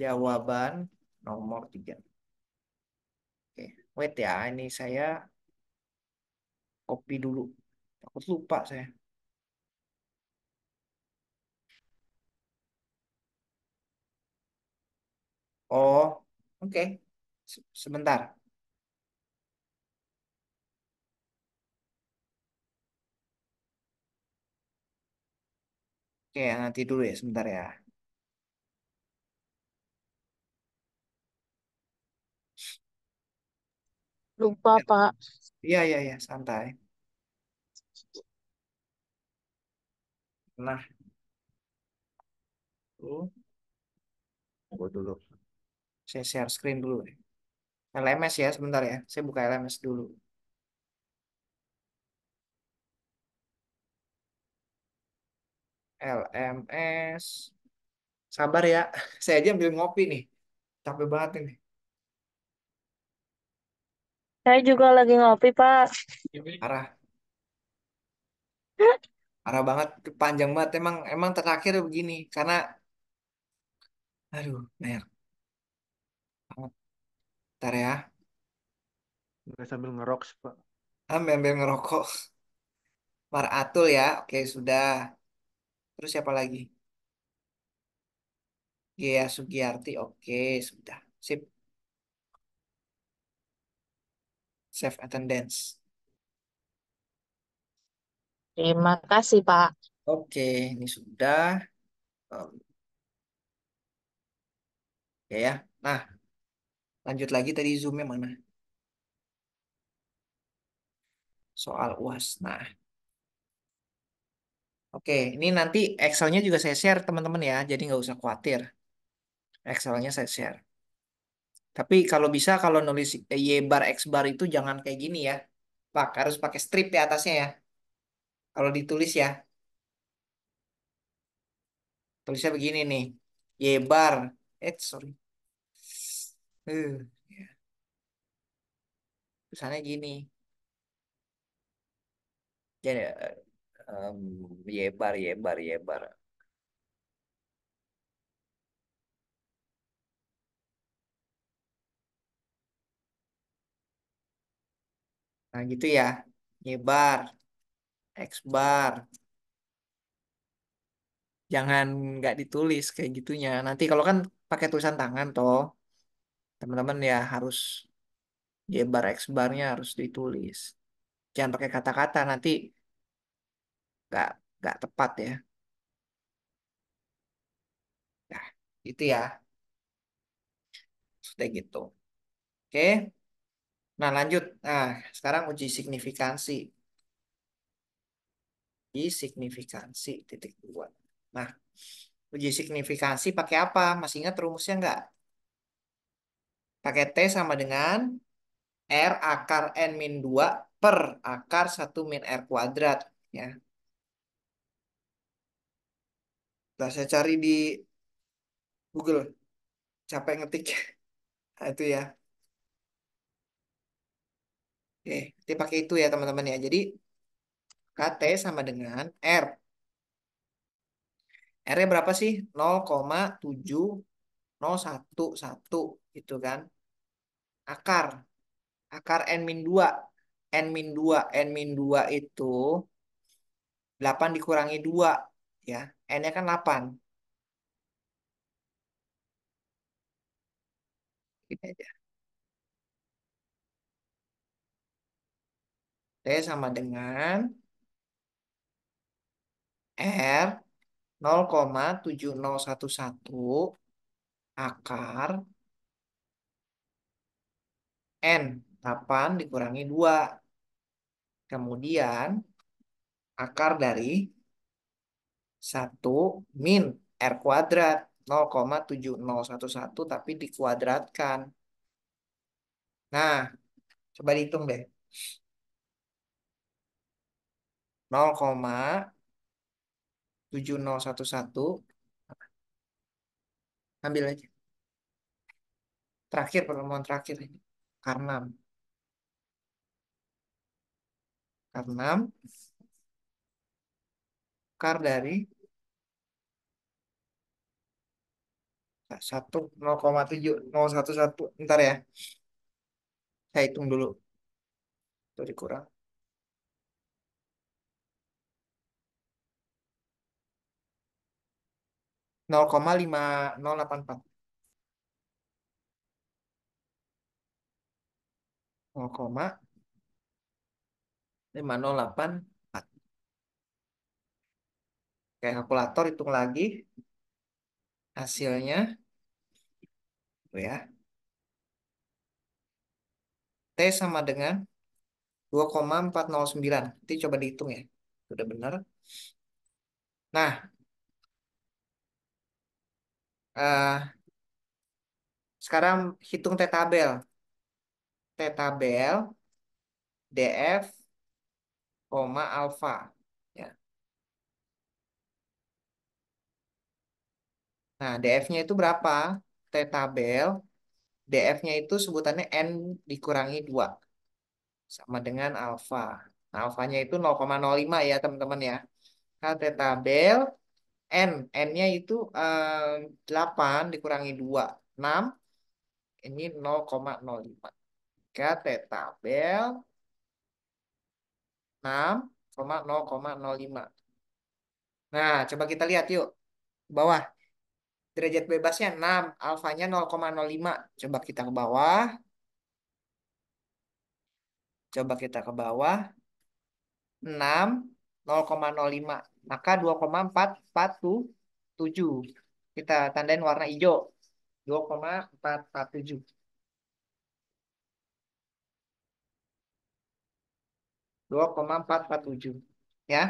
Jawaban nomor 3. Oke, wait ya, ini saya copy dulu. Takut lupa saya. Oh, oke. Sebentar. Oke, nanti dulu ya, sebentar ya. Lupa, Pak. Iya, iya, iya, santai. Nah, tuh, tunggu dulu. Saya share screen dulu ya. LMS ya, sebentar ya. Saya buka LMS dulu. LMS. Sabar ya, saya aja ambil ngopi nih. Capek banget ini. Saya juga lagi ngopi, Pak. Parah, parah banget, panjang banget. Emang, emang terakhir begini, karena, aduh, banyak banget. Ntar ya, Nggak sambil ngeroks, Pak. ambil ngerokok. Maratul ya, oke sudah. Terus siapa lagi? Gea Sugiyarti, oke sudah. Sip, save attendance. Terima kasih, Pak. Oke, ini sudah. Oke ya. Nah, lanjut lagi tadi Zoom-nya mana? Soal UAS. Nah, oke, ini nanti Excel-nya juga saya share teman-teman ya, jadi nggak usah khawatir. Excel-nya saya share. Tapi kalau bisa kalau nulis Y bar X bar itu jangan kayak gini ya. Pak, harus pakai strip ya atasnya ya. Kalau ditulis ya, tulisnya begini nih. Y bar. Sorry. Ya. Tulisannya gini. Jadi Y bar, Y bar, Y bar. Nah gitu ya. Y bar, X bar. Jangan nggak ditulis kayak gitunya. Nanti kalau kan pakai tulisan tangan toh, teman-teman ya harus Y bar X barnya harus ditulis. Jangan pakai kata-kata nanti nggak nggak tepat ya. Nah, itu ya. Sudah gitu. Oke. Nah, lanjut. Nah, sekarang uji signifikansi. Uji signifikansi titik dua. Nah, uji signifikansi pakai apa? Masih ingat rumusnya nggak? Pakai T sama dengan R akar N min 2 per akar 1 min R². Ya. Nah, saya cari di Google. Capek ngetik. Nah, itu ya. Oke, kita pakai itu ya teman-teman ya. Jadi, KT sama dengan R. R-nya berapa sih? 0,7011 gitu kan. Akar. Akar N min 2. N min 2. N min 2 itu 8 dikurangi 2. Ya. N-nya kan 8. Ini aja. T sama dengan R 0,7011 akar N 8 dikurangi 2. Kemudian akar dari 1 min R². 0,7011 tapi dikuadratkan. Nah, coba dihitung deh. 0,7011 ambil aja. Terakhir pertemuan terakhir ini. Akar 6. Akar 6 akar dari 0,7011. Ntar ya. Saya hitung dulu. Itu dikurang. 0,5084. 0,5084. Kayak kalkulator hitung lagi hasilnya. Tuh ya. T sama dengan 2,409. Nanti coba dihitung ya. Sudah benar. Nah, eh, sekarang hitung T tabel. T tabel DF, alfa. Ya. Nah, DF-nya itu berapa? T tabel. DF-nya itu sebutannya N dikurangi 2. Sama dengan alfa. Nah, alfanya itu 0,05 ya teman-teman ya. Nah, T tabel N. N-nya itu 8 dikurangi 2. 6. Ini 0,05. T tabel 6,0,05. Nah, coba kita lihat yuk. Bawah. Derajat bebasnya 6. Alfanya 0,05. Coba kita ke bawah. Coba kita ke bawah. 6, 0,05. Maka 2,447. Kita tandain warna hijau. 2,447. 2,447. Ya.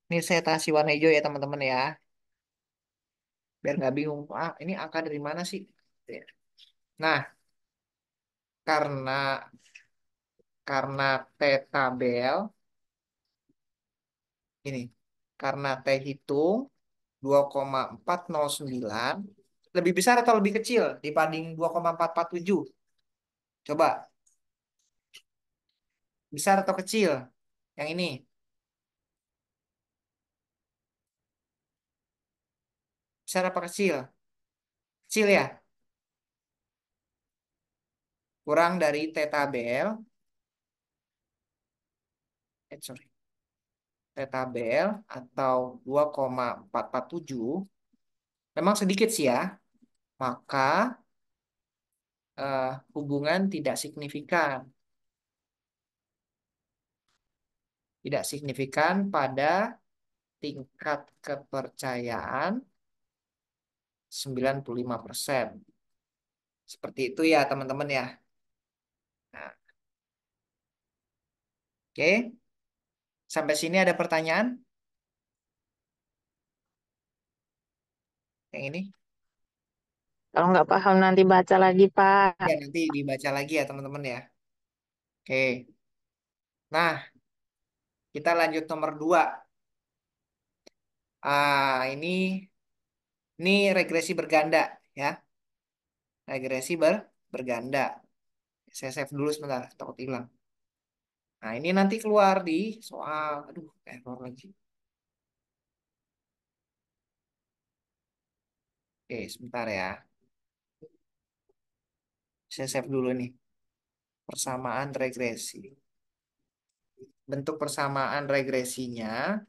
Ini saya kasih warna hijau ya teman-teman ya. Biar nggak bingung. Ah, ini angka dari mana sih? Nah, karena karena T tabel ini karena T hitung 2,409 lebih besar atau lebih kecil dibanding 2,447. Coba, besar atau kecil? Yang ini besar apa kecil? Kecil ya. Kurang dari T tabel. Sorry. tabel atau 2,447 memang sedikit sih ya, maka hubungan tidak signifikan. Tidak signifikan pada tingkat kepercayaan 95%. Seperti itu ya teman-teman ya. Nah, oke. Sampai sini ada pertanyaan? Yang ini? Kalau nggak paham nanti baca lagi, Pak. Ya, nanti dibaca lagi ya teman-teman ya. Oke. Nah, kita lanjut nomor 2. Ini regresi berganda ya. Regresi berganda. Saya save dulu sebentar, takut hilang. Nah, ini nanti keluar di soal. Aduh, error lagi. Oke, sebentar ya. Saya save dulu nih. Persamaan regresi. Bentuk persamaan regresinya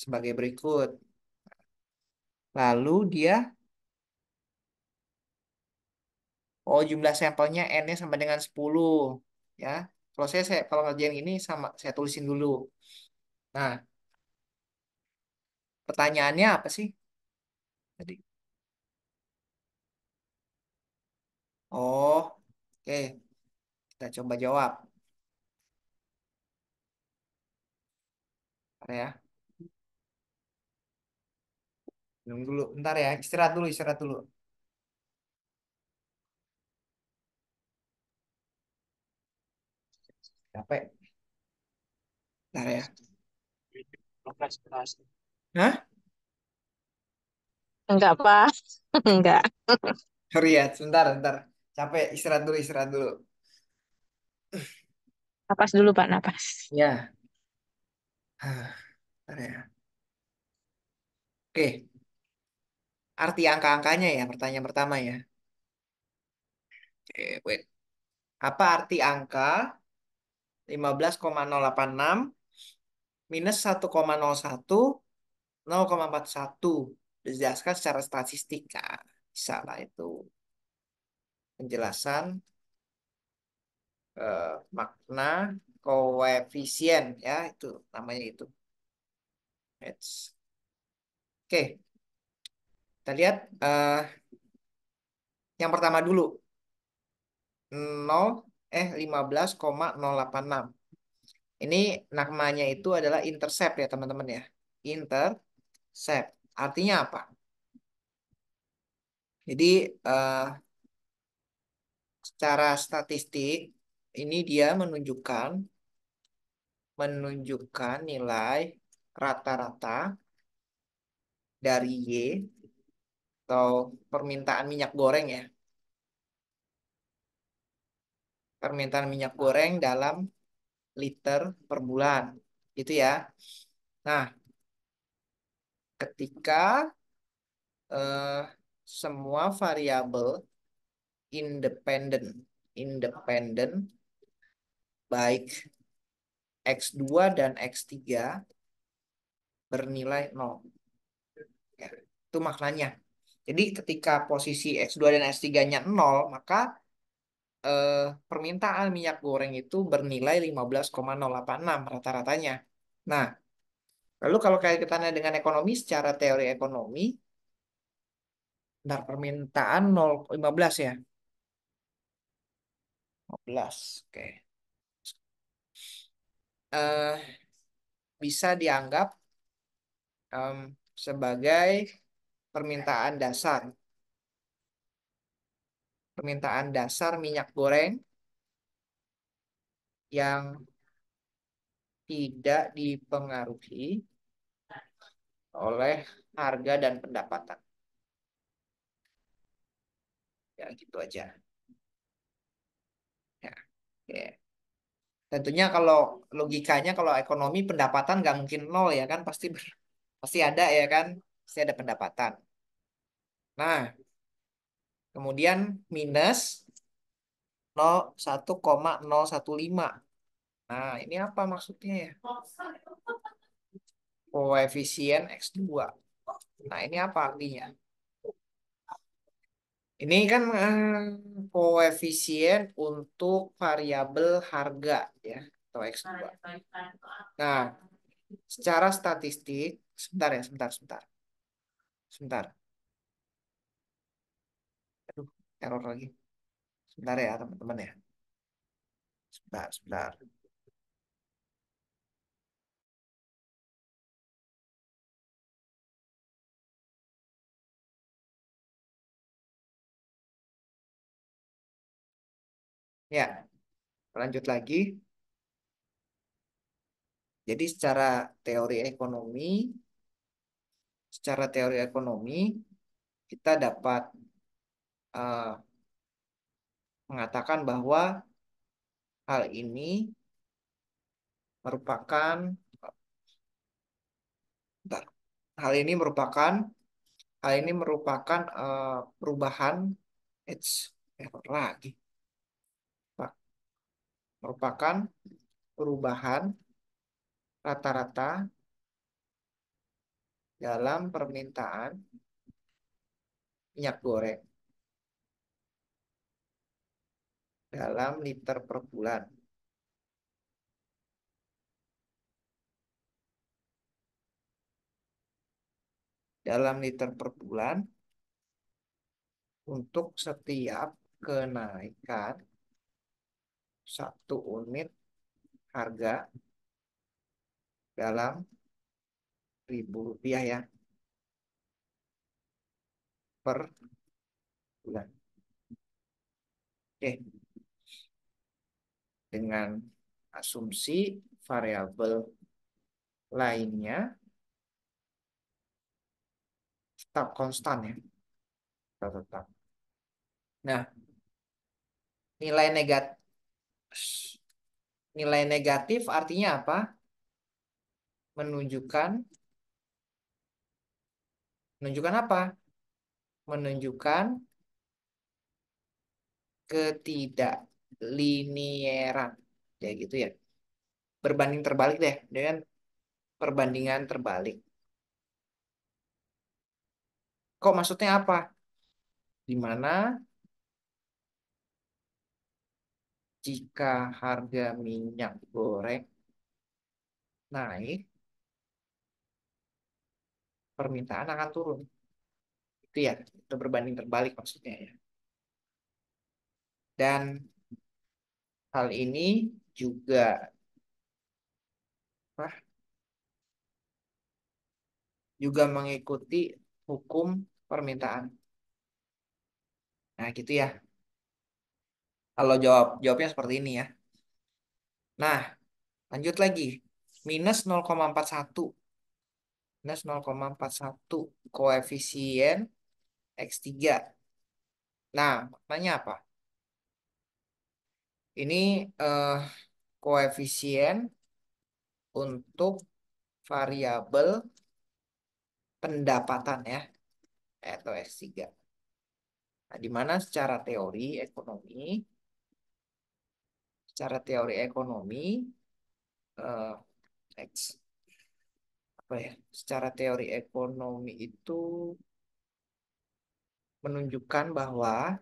sebagai berikut. Lalu dia, jumlah sampelnya N-nya sama dengan 10. Ya, kalau ngerjain ini sama, saya tulisin dulu. Nah, pertanyaannya apa sih tadi? Oh, oke. Kita coba jawab. Bentar ya. Minum dulu. Bentar ya. Istirahat dulu, istirahat dulu. Capek. Bentar ya. Hah? Enggak, Pak. Enggak. Sorry ya, sebentar, bentar. Capek, istirahat dulu, istirahat dulu. Napas dulu, Pak, napas. Ya. Bentar ya. Oke. Arti angka-angkanya ya, pertanyaan pertama ya. Oke, wait. Apa arti angka 15,086 minus 1,01 0,41? Dijelaskan secara statistika. Bisa lah itu. Penjelasan makna koefisien ya, itu namanya itu. Oke, kita lihat yang pertama dulu. 0 15,086. Ini namanya itu adalah intercept ya teman-teman ya. Intercept. Artinya apa? Jadi secara statistik ini dia menunjukkan nilai rata-rata dari Y atau permintaan minyak goreng ya. Permintaan minyak goreng dalam liter per bulan. Gitu ya. Nah, ketika eh, semua variabel independen independen baik X2 dan X3 bernilai 0. Ya, itu maknanya. Jadi ketika posisi X2 dan X3-nya 0, maka permintaan minyak goreng itu bernilai 15,086 rata-ratanya. Nah, lalu kalau kaitannya dengan ekonomi, secara teori ekonomi, permintaan 0,15 ya. 15, oke. Eh, Bisa dianggap sebagai permintaan dasar. Permintaan dasar minyak goreng yang tidak dipengaruhi oleh harga dan pendapatan. Ya, gitu aja. Ya, oke. Tentunya kalau logikanya, kalau ekonomi pendapatan nggak mungkin nol ya kan, pasti ada ya kan, pasti ada pendapatan. Nah, kemudian minus 1,015. Nah, ini apa maksudnya ya? Koefisien X2. Nah, ini apa artinya? Ini kan koefisien untuk variabel harga ya, atau X2. Nah, secara statistik, sebentar ya, sebentar. Aduh, error lagi. Sebentar ya, teman-teman ya. Sebentar. Ya, lanjut lagi. Jadi secara teori ekonomi kita dapat eh, mengatakan bahwa hal ini merupakan bentar. Hal ini merupakan perubahan it's error lagi. Pak. Merupakan perubahan rata-rata dalam permintaan minyak goreng dalam liter per bulan. Dalam liter per bulan untuk setiap kenaikan 1 unit harga dalam Rp1.000 ya per bulan. Oke, dengan asumsi variabel lainnya tetap konstan ya, tetap. Nah, nilai negatif nilai negatif artinya apa? Menunjukkan apa? Menunjukkan ketidaklinieran. Ya gitu ya. Berbanding terbalik deh dengan perbandingan terbalik. Kok maksudnya apa? Di mana jika harga minyak goreng naik, permintaan akan turun. Itu ya, itu berbanding terbalik maksudnya ya. Dan hal ini juga mengikuti hukum permintaan. Nah, gitu ya. Kalau jawabnya seperti ini ya. Nah, lanjut lagi. Minus 0,41. Minus 0,41 koefisien X3. Nah, maknanya apa? Ini koefisien untuk variabel pendapatan ya, atau S3. Nah, di mana secara teori ekonomi eh, X apa ya? Secara teori ekonomi itu menunjukkan bahwa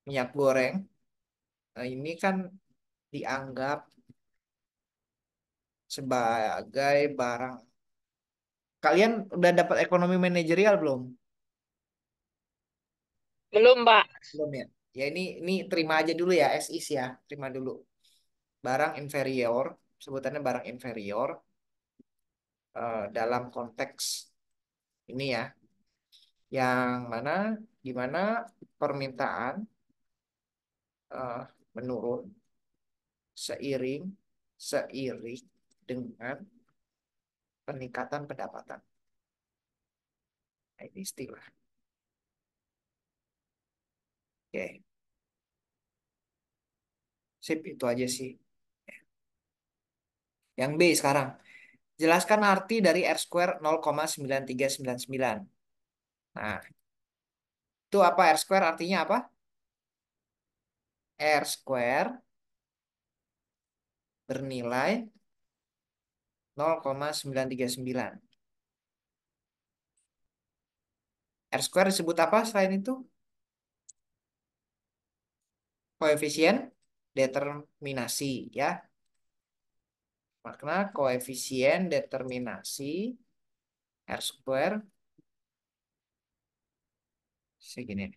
minyak goreng ini kan dianggap sebagai barang. Kalian udah dapat ekonomi manajerial belum? Belum, Pak. Belum ya? Ya ini terima aja dulu ya, as is ya, terima dulu. Barang inferior, sebutannya barang inferior dalam konteks ini ya, yang mana di mana permintaan eh, menurun seiring dengan peningkatan pendapatan. Nah, ini istilah. Oke, sip itu aja sih. Yang B sekarang. Jelaskan arti dari R square 0,9399. Nah, Itu apa R square artinya apa? R square bernilai 0,939. R square disebut apa selain itu? Koefisien determinasi ya. Makna koefisien determinasi R square segini.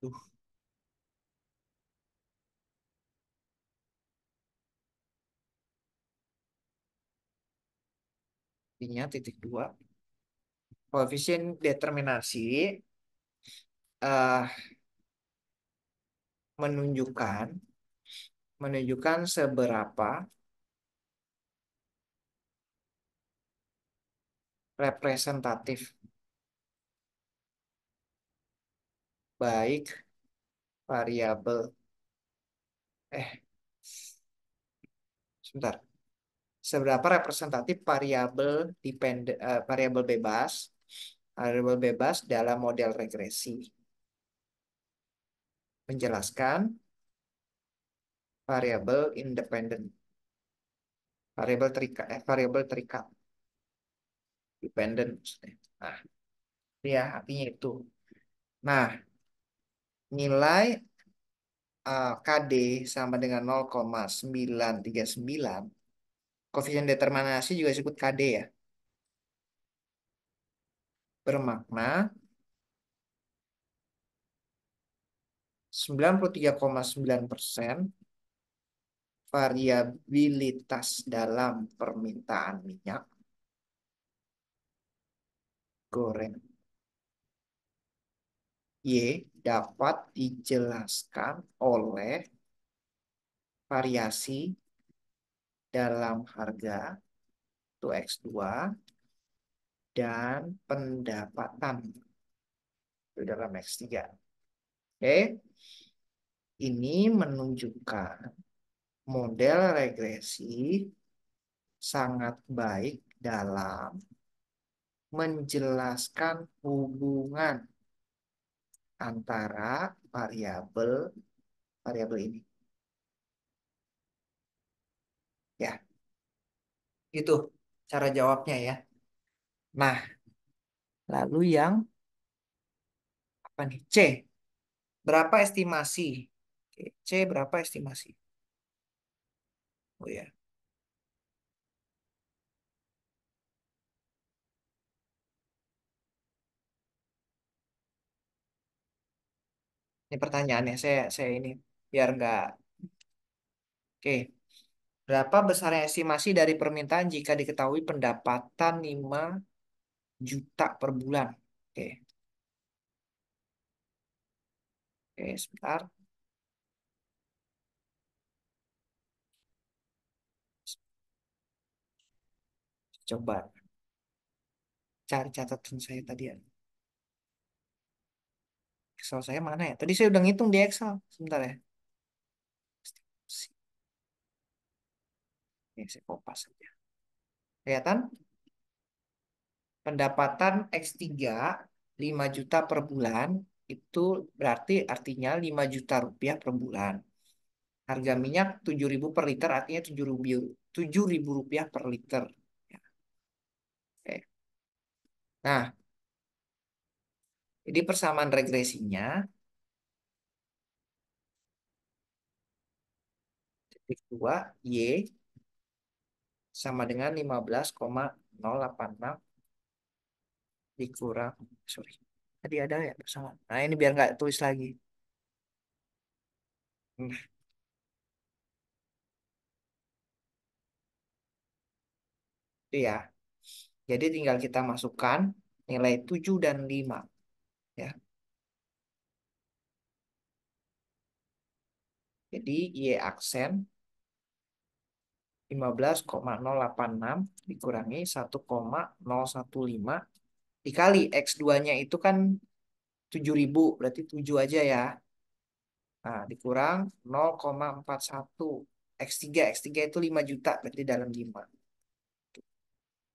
Tuh, ininya titik 2. Koefisien determinasi eh, menunjukkan seberapa representatif baik variabel sebentar. Seberapa representatif variabel bebas dalam model regresi. Menjelaskan variabel independen. Variabel terikat. Dependent maksudnya. Nah, ya artinya itu. Nah, nilai KD sama dengan 0,939. Koefisien determinasi juga disebut KD ya. Bermakna 93,9% variabilitas dalam permintaan minyak goreng Y dapat dijelaskan oleh variasi dalam harga itu X2 dan pendapatan itu dalam X3. Oke. Ini menunjukkan model regresi sangat baik dalam menjelaskan hubungan antara variabel ini. Ya, itu cara jawabnya ya. Nah, lalu yang apa nih? C. Berapa estimasi? Oke, C berapa estimasi? Oh ya. Ini pertanyaannya saya ini biar nggak. Oke. Berapa besarnya estimasi dari permintaan jika diketahui pendapatan 5 juta per bulan? Oke. Oke, sebentar. Coba cari catatan saya tadi ya. Excel saya mana ya? Tadi saya udah ngitung di Excel. Sebentar ya. Ini saya kopas saja. Kelihatan? Pendapatan X3 5 juta per bulan itu berarti artinya 5 juta rupiah per bulan. Harga minyak 7.000 per liter artinya 7.000 rupiah per liter. Ya, oke. Nah, jadi persamaan regresinya titik 2 Y sama dengan 15,086 dikurang, sorry. Tadi ada ya persamaan. Nah, ini biar nggak tulis lagi. Nah, itu ya. Jadi tinggal kita masukkan nilai 7 dan 5. Ya. Jadi Y aksen 15,086 dikurangi 1,015 dikali X2-nya itu kan 7.000, berarti 7 aja ya. Nah, dikurang 0,41 X3 itu 5 juta berarti dalam 5.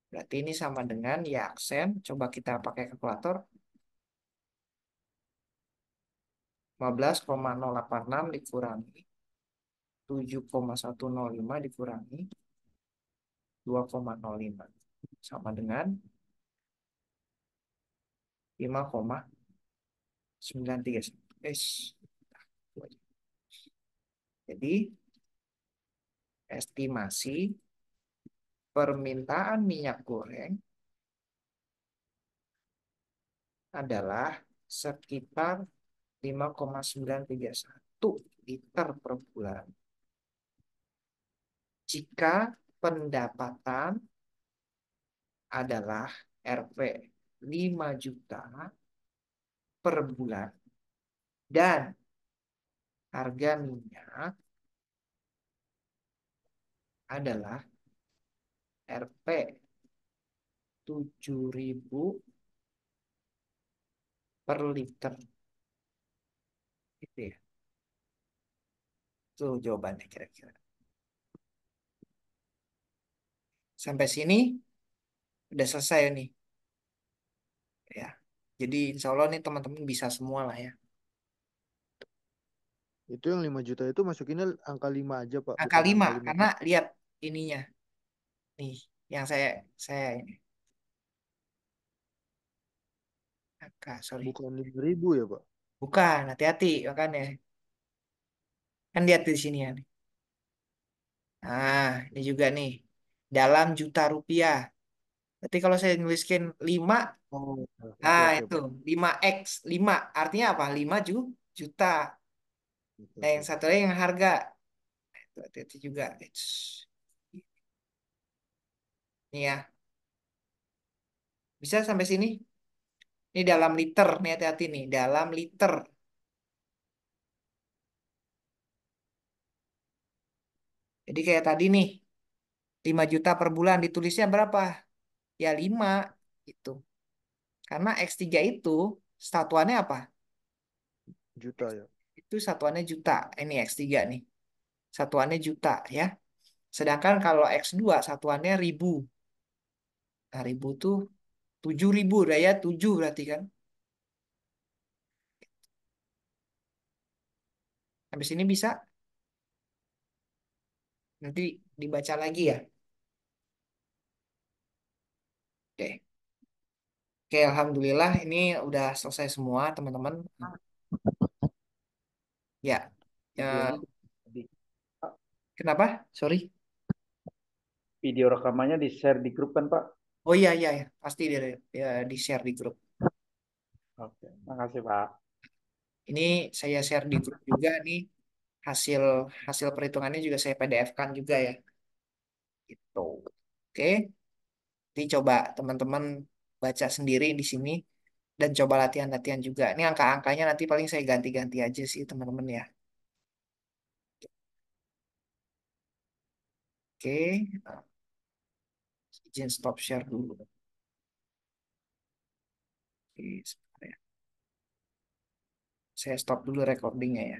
Berarti ini sama dengan ya aksen. Coba kita pakai kalkulator. 15,086 dikurangi 7,105 dikurangi 2,05 sama dengan 5,931. Jadi estimasi permintaan minyak goreng adalah sekitar 5,931 liter per bulan. Jika pendapatan adalah Rp 5 juta per bulan dan harga minyak adalah Rp 7.000 per liter. Gitu ya. Itu jawabannya kira-kira. Sampai sini udah selesai nih. Ya. Jadi insya Allah nih teman-teman bisa semua lah ya. Itu yang 5 juta itu masukinnya angka 5 aja, Pak, Angka bukan 5 angka 5. karena lihat ininya. Nih, yang saya ini. Sorry. Bukan 5.000 ya, Pak? Bukan, hati-hati makanya. Kan lihat di sini ya. Nah, ini juga nih. Dalam juta rupiah. Berarti kalau saya nuliskan 5, Oh, oke nah oke, itu Pak. 5x 5 artinya apa? 5 juta. Oke, Nah, yang oke. satu lagi yang harga. Itu hati-hati juga. Nih ya. Bisa sampai sini? Ini dalam liter nih, hati-hati nih. Dalam liter. Jadi kayak tadi nih. 5 juta per bulan ditulisnya berapa? Ya 5 gitu. Karena X3 itu satuannya apa? Juta ya. Itu satuannya juta. Ini X3 nih. Satuannya juta ya. Sedangkan kalau X2 satuannya ribu. Nah, ribu tuh 7.000 udah ya. 7 berarti kan. Habis ini bisa nanti dibaca lagi ya. Oke. Oke, Alhamdulillah ini udah selesai semua teman-teman. Ya. Videonya Ya, di, Pak, kenapa? Sorry. video rekamannya di share di grup kan Pak? Oh iya, iya, ya. Pasti ya, di-share di grup. Oke, makasih Pak. Ini saya share di grup juga nih. Hasil hasil perhitungannya juga saya PDF-kan juga ya. Gitu. Oke. Nanti coba teman-teman baca sendiri di sini dan coba latihan-latihan juga. Ini angka-angkanya nanti paling saya ganti-ganti aja sih teman-teman ya. Oke. Nah, izin stop share dulu. Oke, sebentar ya. Saya stop dulu recordingnya ya.